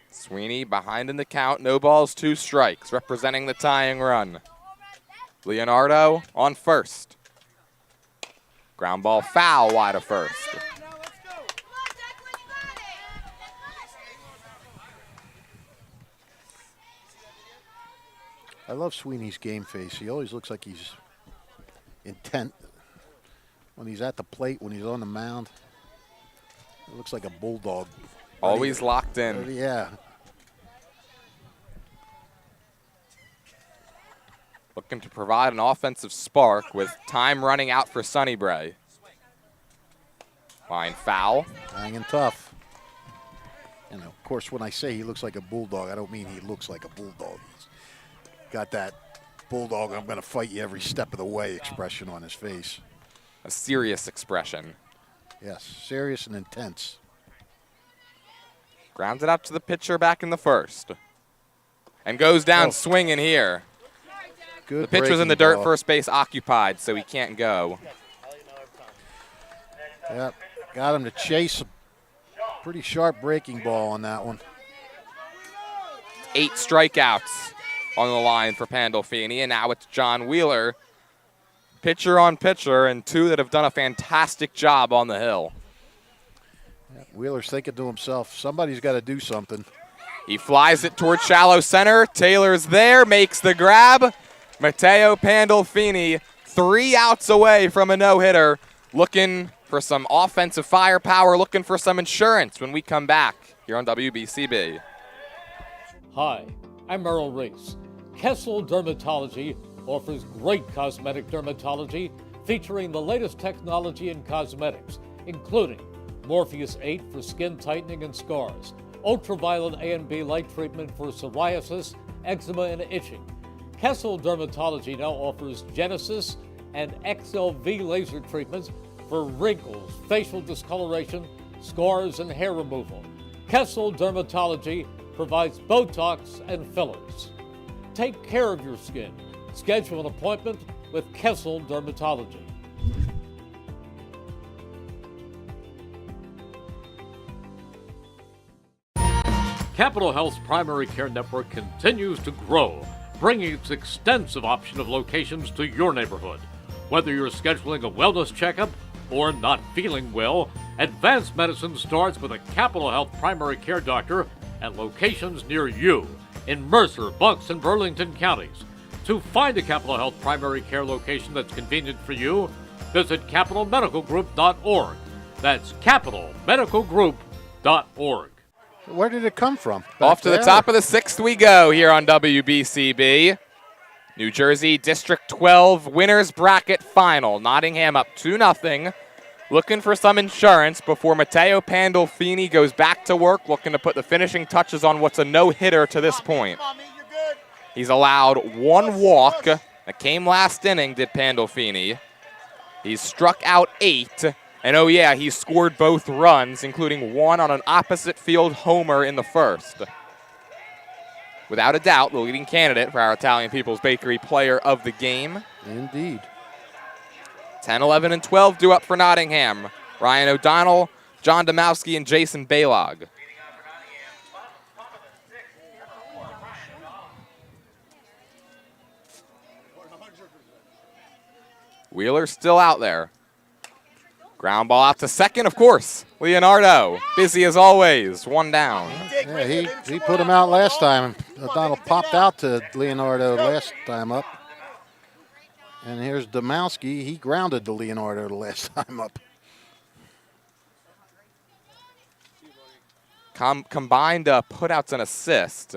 Sweeney behind in the count. No balls, 2 strikes, representing the tying run. Leonardo on first. Ground ball foul wide of first. I love Sweeney's game face. He always looks like he's intent when he's at the plate, when he's on the mound. It looks like a bulldog. Always locked in. Yeah. Looking to provide an offensive spark with time running out for Sunnybrae. Line foul. Hanging tough. You know, of course, when I say he looks like a bulldog, I don't mean he looks like a bulldog. He's got that bulldog, I'm going to fight you every step of the way expression on his face. A serious expression. Yes, serious and intense. Grounds it out to the pitcher back in the first. And goes down swinging here. Good. The pitcher's in the dirt, ball. first base occupied, so he can't go. Yep, got him to chase a pretty sharp breaking ball on that one. 8 strikeouts on the line for Pandolfini, and now it's John Wheeler. Pitcher on pitcher, and 2 that have done a fantastic job on the hill. Yep, Wheeler's thinking to himself, somebody's got to do something. He flies it towards shallow center. Taylor's there, makes the grab. Matteo Pandolfini, 3 outs away from a no-hitter, looking for some offensive firepower, looking for some insurance when we come back here on WBCB. Hi, I'm Merrill Reese. Kessel Dermatology offers great cosmetic dermatology featuring the latest technology in cosmetics, including Morpheus 8 for skin tightening and scars, ultraviolet A and B light treatment for psoriasis, eczema, and itching. Kessel Dermatology now offers Genesis and XLV laser treatments for wrinkles, facial discoloration, scars, and hair removal. Kessel Dermatology provides Botox and fillers. Take care of your skin. Schedule an appointment with Kessel Dermatology. Capital Health's primary care network continues to grow, bringing its extensive option of locations to your neighborhood. Whether you're scheduling a wellness checkup or not feeling well, advanced medicine starts with a Capital Health primary care doctor at locations near you in Mercer, Bucks, and Burlington counties. To find a Capital Health primary care location that's convenient for you, visit capitalmedicalgroup.org. That's capitalmedicalgroup.org. Where did it come from? Off to the top of the 6th we go here on WBCB. New Jersey District 12 winners bracket final. Nottingham up 2-0. Looking for some insurance before Matteo Pandolfini goes back to work, looking to put the finishing touches on what's a no-hitter to this point. He's allowed 1 walk. That came last inning, did Pandolfini. He's struck out 8. And oh yeah, he scored both runs, including 1 on an opposite field homer in the first. Without a doubt, the leading candidate for our Italian People's Bakery Player of the Game. Indeed. 10, 11, and 12 due up for Nottingham. Ryan O'Donnell, John Domowski, and Jason Baylog. Wheeler still out there. Ground ball out to second, of course. Leonardo, busy as always, 1 down. Yeah, he put him out last time. O'Donnell popped out to Leonardo last time up. And here's Domowski. He grounded to Leonardo the last time up. Combined putouts and assists.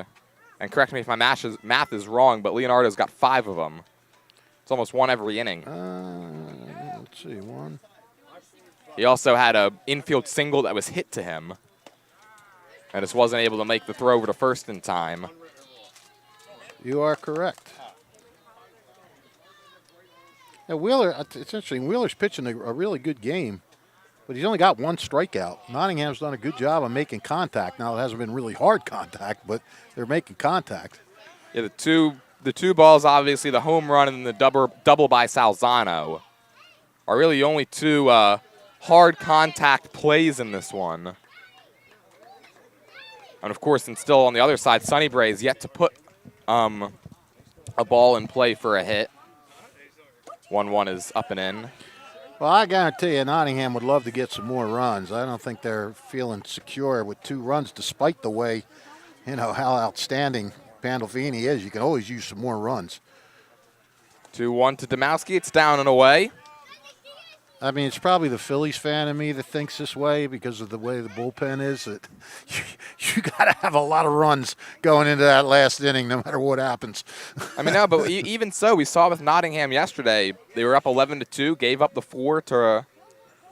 And correct me if my math is wrong, but Leonardo's got 5 of them. It's almost one every inning. Let's see, one. He also had an infield single that was hit to him. And just wasn't able to make the throw over to first in time. You are correct. Now Wheeler, it's interesting. Wheeler's pitching a really good game, but he's only got 1 strikeout. Nottingham's done a good job of making contact. Now it hasn't been really hard contact, but they're making contact. Yeah, the two balls, obviously the home run and the double by Salzano, are really the only 2 hard contact plays in this one. And of course, and still on the other side, Sunnybrae is yet to put a ball in play for a hit. 1-1 is up and in. Well, I guarantee you Nottingham would love to get some more runs. I don't think they're feeling secure with 2 runs, despite the way, how outstanding Pandolfini is. You can always use some more runs. 2-1 to Domowski. It's down and away. I mean, it's probably the Phillies fan in me that thinks this way because of the way the bullpen is. That you got to have a lot of runs going into that last inning, no matter what happens. I mean, no, but even so, we saw with Nottingham yesterday. They were up 11-2, gave up the 4 to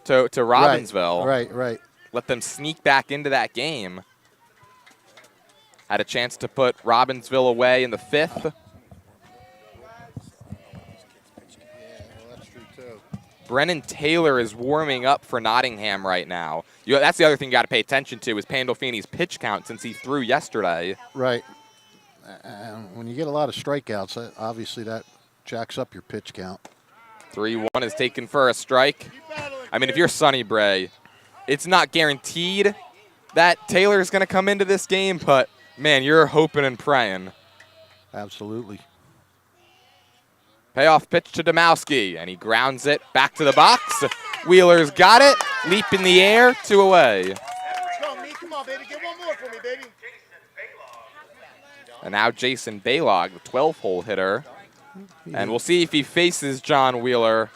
Robbinsville. Right. Let them sneak back into that game. Had a chance to put Robbinsville away in the 5th. Brennan Taylor is warming up for Nottingham right now. That's the other thing you got to pay attention to is Pandolfini's pitch count since he threw yesterday. Right. When you get a lot of strikeouts, obviously that jacks up your pitch count. 3-1 is taken for a strike. I mean, if you're Sunnybrae, it's not guaranteed that Taylor is going to come into this game, but, man, you're hoping and praying. Absolutely. Payoff pitch to Domowski, and he grounds it back to the box. Wheeler's got it. Leap in the air, 2 away. Come on, baby. Get one more for me, baby. And now Jason Baylog, the 12-hole hitter. And we'll see if he faces John Wheeler.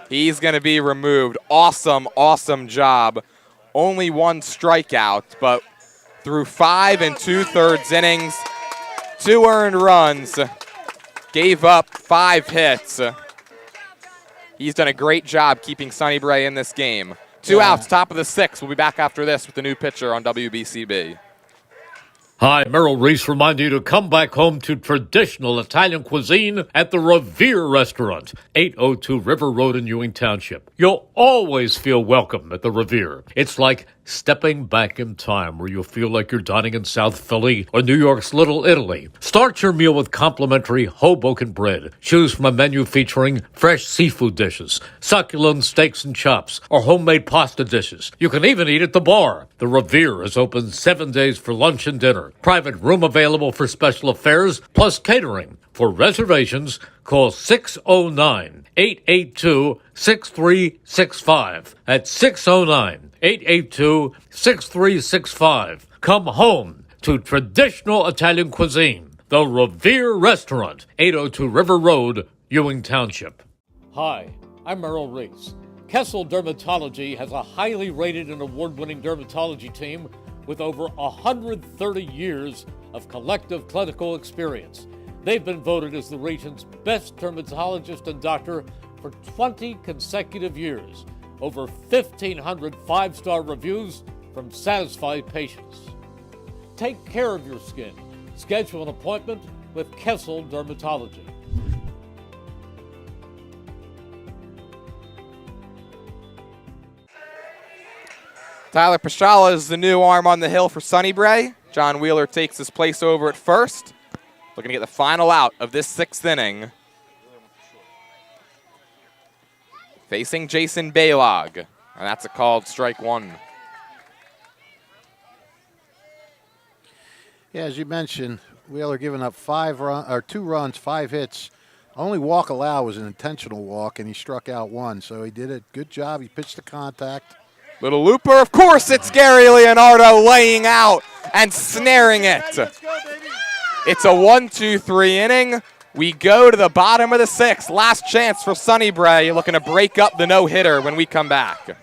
He's going to be removed. Awesome, awesome job. Only 1 strikeout, but through 5 2/3 innings, 2 earned runs. Gave up 5 hits. He's done a great job keeping Sunnybrae in this game. 2 outs, top of the 6th. We'll be back after this with the new pitcher on WBCB. Hi, Merrill Reese reminding you to come back home to traditional Italian cuisine at the Revere Restaurant, 802 River Road in Ewing Township. You'll always feel welcome at the Revere. It's like stepping back in time where you'll feel like you're dining in South Philly or New York's Little Italy. Start your meal with complimentary Hoboken bread. Choose from a menu featuring fresh seafood dishes, succulent steaks and chops, or homemade pasta dishes. You can even eat at the bar. The Revere is open 7 days for lunch and dinner. Private room available for special affairs, plus catering. For reservations, call 609-882-6365. That's 609-882-6365. Come home to traditional Italian cuisine. The Revere Restaurant, 802 River Road, Ewing Township. Hi, I'm Merrill Reese. Kessel Dermatology has a highly rated and award-winning dermatology team with over 130 years of collective clinical experience. They've been voted as the region's best dermatologist and doctor for 20 consecutive years. Over 1,500 5-star reviews from satisfied patients. Take care of your skin. Schedule an appointment with Kessel Dermatology. Tyler Pashala is the new arm on the hill for Sunnybrae. John Wheeler takes his place over at first. Looking to get the final out of this 6th inning. Facing Jason Baylog. And that's a called strike 1. Yeah, as you mentioned, Wheeler giving up 2 runs, 5 hits. Only walk allowed was an intentional walk, and he struck out 1. So he did a good job. He pitched the contact. Little looper, of course it's Gary Leonardo laying out and snaring it. It's a 1-2-3 inning. We go to the bottom of the 6th. Last chance for Sunnybrae, looking to break up the no-hitter when we come back.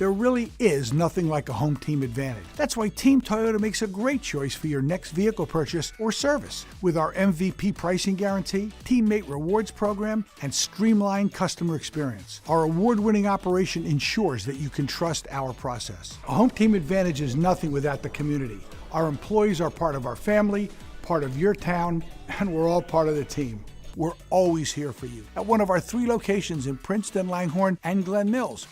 There really is nothing like a home team advantage. That's why Team Toyota makes a great choice for your next vehicle purchase or service. With our MVP pricing guarantee, teammate rewards program, and streamlined customer experience, our award-winning operation ensures that you can trust our process. A home team advantage is nothing without the community. Our employees are part of our family, part of your town, and we're all part of the team. We're always here for you at one of our 3 locations in Princeton, Langhorne, and Glen Mills.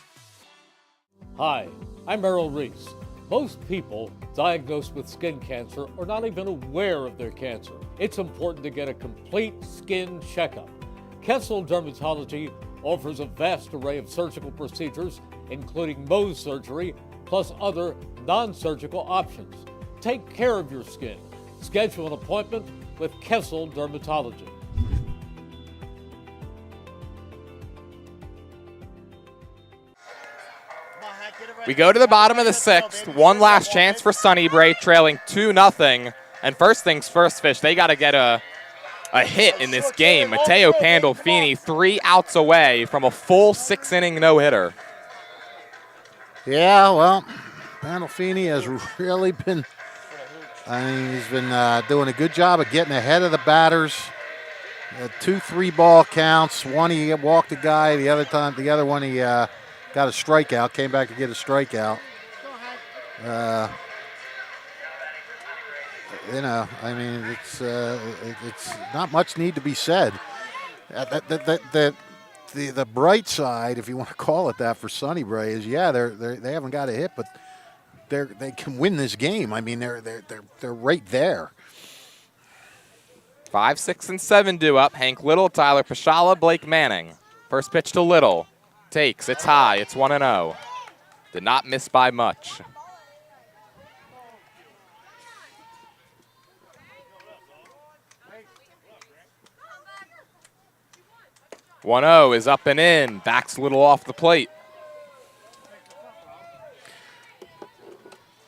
Hi, I'm Errol Reese. Most people diagnosed with skin cancer are not even aware of their cancer. It's important to get a complete skin checkup. Kessel Dermatology offers a vast array of surgical procedures, including Mohs surgery, plus other non-surgical options. Take care of your skin. Schedule an appointment with Kessel Dermatology. We go to the bottom of the 6th. One last chance for Sunnybrae, trailing 2-0. And first things first, Fish, they got to get a hit in this game. Matteo Pandolfini 3 outs away from a full 6-inning no-hitter. Yeah, well, Pandolfini has really been, he's been doing a good job of getting ahead of the batters. 2 3-ball counts. One he walked a guy. The other one he got a strikeout. Came back to get a strikeout. It's not much need to be said. The bright side, if you want to call it that, for Sunnybrae is they haven't got a hit, but they can win this game. I mean they're right there. 5, 6, and 7 due up. Hank Little, Tyler Pashala, Blake Manning. First pitch to Little. Takes. It's high. It's 1-0. Did not miss by much. "1-0 is up and in. Backs Little off the plate.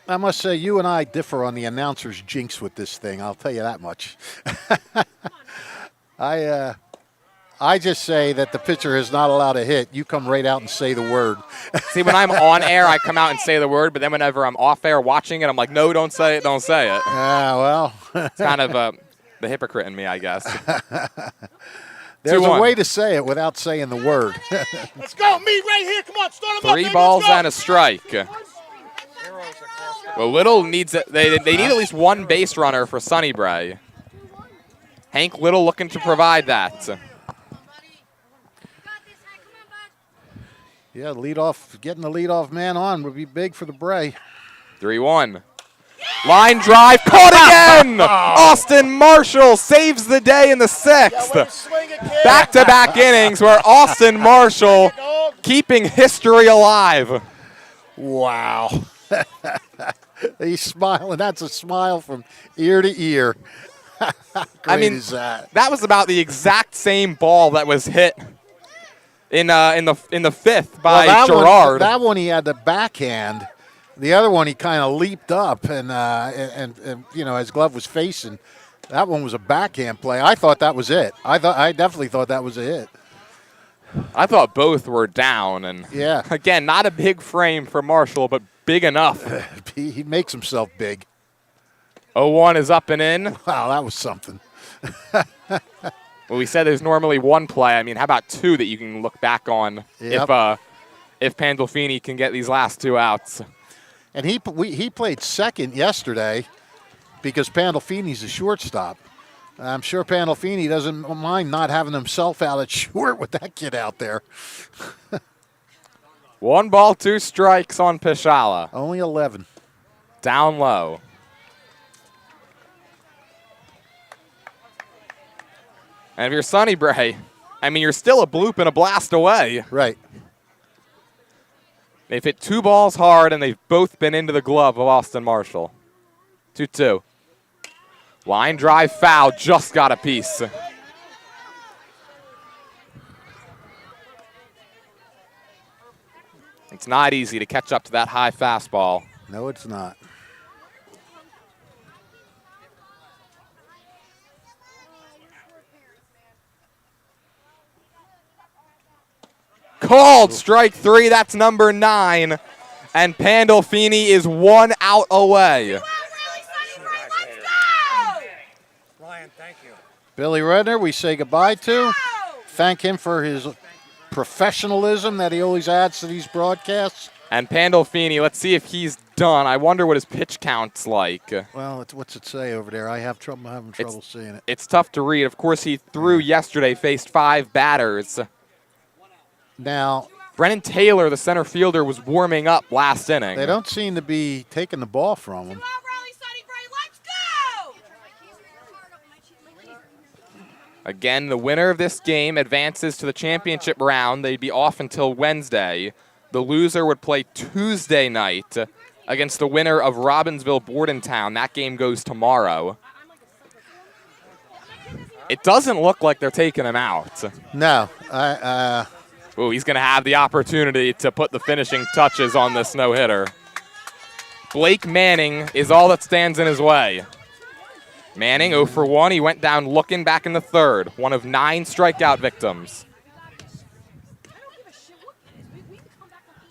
I must say, you and I differ on the announcer's jinx with this thing. I'll tell you that much. I just say that the pitcher is not allowed to hit. You come right out and say the word. See, when I'm on air, I come out and say the word, but then whenever I'm off air watching it, I'm like, no, don't say it, don't say it. Yeah, well. It's kind of the hypocrite in me, I guess. There's a way to say it without saying the word. Let's go. Me right here. Come on. Start him up, 3 baby. balls Let's go. and a strike. Well, Little needs they need at least 1 base runner for Sunnybrae. Hank Little looking to provide that. Yeah, getting the leadoff man on would be big for the Bray. 3-1. Line drive, caught again! Austin Marshall saves the day in the 6th. Back-to-back innings where Austin Marshall keeping history alive. Wow. He's smiling. That's a smile from ear to ear. Great is that? That was about the exact same ball that was hit in the 5th by Gerard. That one he had the backhand. The other one he kind of leaped up and his glove was facing. That one was a backhand play. I thought that was it. I definitely thought that was a hit. I thought both were down, and again, not a big frame for Marshall, but big enough. He makes himself big. 0-1 is up and in. Wow, that was something. Well, we said there's normally 1 play. I mean, how about 2 that you can look back on if Pandolfini can get these last 2 outs? And he played second yesterday because Pandolfini's a shortstop. I'm sure Pandolfini doesn't mind not having himself out at short with that kid out there. 1 ball, 2 strikes on Pashala. Only 11. Down low. And if you're Sunnybrae, I mean, you're still a bloop and a blast away. Right. They've hit 2 balls hard, and they've both been into the glove of Austin Marshall. 2-2. Line drive foul, just got a piece. It's not easy to catch up to that high fastball. No, it's not. Called strike 3. That's number 9. and Pandolfini is 1 out away. Billy Redner, we say goodbye to. Thank him for his professionalism that he always adds to these broadcasts. And Pandolfini, let's see if he's done. I wonder what his pitch count's like. Well, what's it say over there? I'm having trouble seeing it. It's tough to read. Of course, he threw yesterday, faced 5 batters. Now, Brennan Taylor, the center fielder, was warming up last inning. they don't seem to be taking the ball from him. Again, the winner of this game advances to the championship round. They'd be off until Wednesday. The loser would play Tuesday night against the winner of Robbinsville Bordentown. That game goes tomorrow. It doesn't look like they're taking him out. No. Ooh, he's going to have the opportunity to put the finishing touches on this no-hitter. Blake Manning is all that stands in his way. Manning 0 for 1. He went down looking back in the third. One of 9 strikeout victims.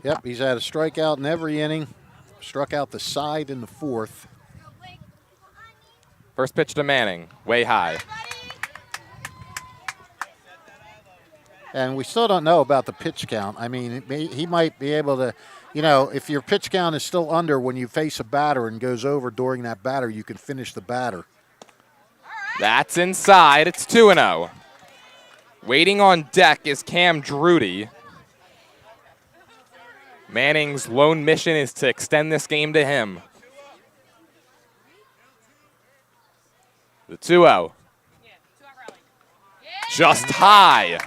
Yep, he's had a strikeout in every inning. Struck out the side in the fourth. First pitch to Manning, way high. And we still don't know about the pitch count. I mean, he might be able to, if your pitch count is still under when you face a batter and goes over during that batter, you can finish the batter. That's inside. It's 2-0. Waiting on deck is Cam Drudy. Manning's lone mission is to extend this game to him. The 2-0. Just high.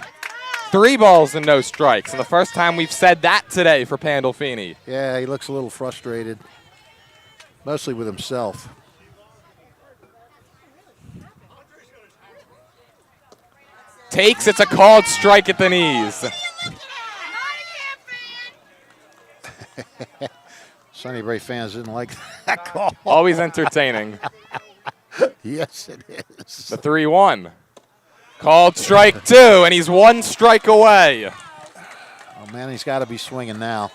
3 balls and no strikes. And the first time we've said that today for Pandolfini. Yeah, he looks a little frustrated, mostly with himself. Takes, it's a called strike at the knees. Sunnybrae fans didn't like that call. Always entertaining. Yes, it is. The 3-1. Called strike 2, and he's 1 strike away. Oh, man, he's got to be swinging now.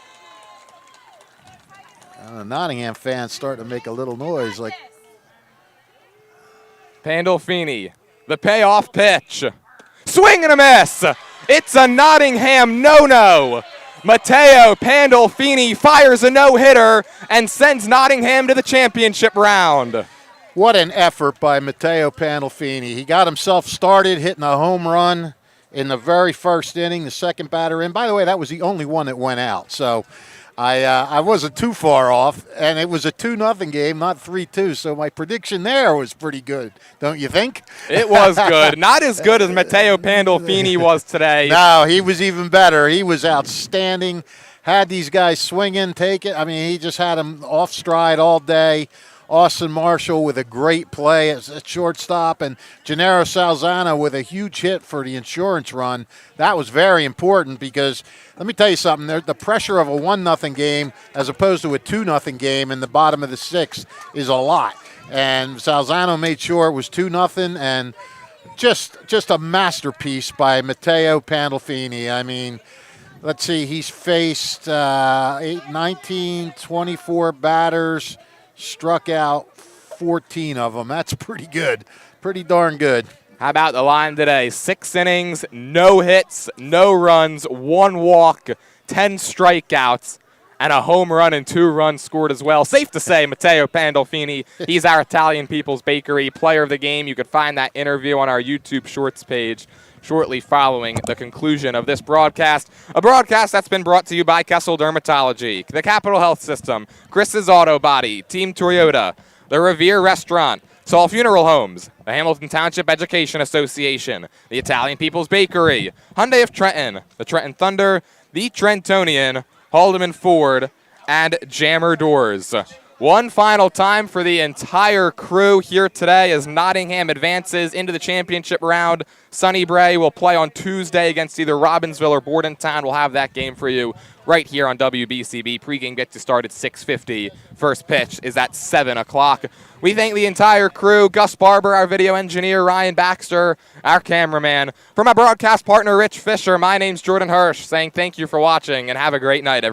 The Nottingham fans starting to make a little noise. Like Pandolfini, the payoff pitch. Swing and a miss. It's a Nottingham no-no. Matteo Pandolfini fires a no-hitter and sends Nottingham to the championship round. What an effort by Matteo Pandolfini. He got himself started hitting a home run in the very first inning, the second batter in. By the way, that was the only one that went out. So I wasn't too far off, and it was a 2-0 game, not 3-2. So my prediction there was pretty good, don't you think? It was good. Not as good as Matteo Pandolfini was today. No, he was even better. He was outstanding. Had these guys swinging, take it. I mean, he just had them off stride all day. Austin Marshall with a great play at shortstop, and Gennaro Salzano with a huge hit for the insurance run. That was very important because, let me tell you something, the pressure of a 1-0 game as opposed to a 2-0 game in the bottom of the 6th is a lot. And Salzano made sure it was 2-0, and just a masterpiece by Matteo Pandolfini. I mean, let's see, he's faced 19, 24 batters, struck out 14 of them. That's pretty good. Pretty darn good. How about the line today? 6 innings, no hits, no runs, 1 walk, 10 strikeouts, and a home run and 2 runs scored as well. Safe to say, Matteo Pandolfini, he's our Italian People's Bakery player of the game. You could find that interview on our YouTube Shorts page shortly following the conclusion of this broadcast. A broadcast that's been brought to you by Kessel Dermatology, the Capital Health System, Chris's Auto Body, Team Toyota, the Revere Restaurant, Saul Funeral Homes, the Hamilton Township Education Association, the Italian People's Bakery, Hyundai of Trenton, the Trenton Thunder, the Trentonian, Haldeman Ford, and Jammer Doors. One final time for the entire crew here today as Nottingham advances into the championship round. Sunnybrae will play on Tuesday against either Robbinsville or Bordentown. We'll have that game for you right here on WBCB. Pre-game gets you started 6:50. First pitch is at 7 o'clock. We thank the entire crew, Gus Barber, our video engineer, Ryan Baxter, our cameraman. For my broadcast partner, Rich Fisher, my name's Jordan Hirsch, saying thank you for watching and have a great night, everyone.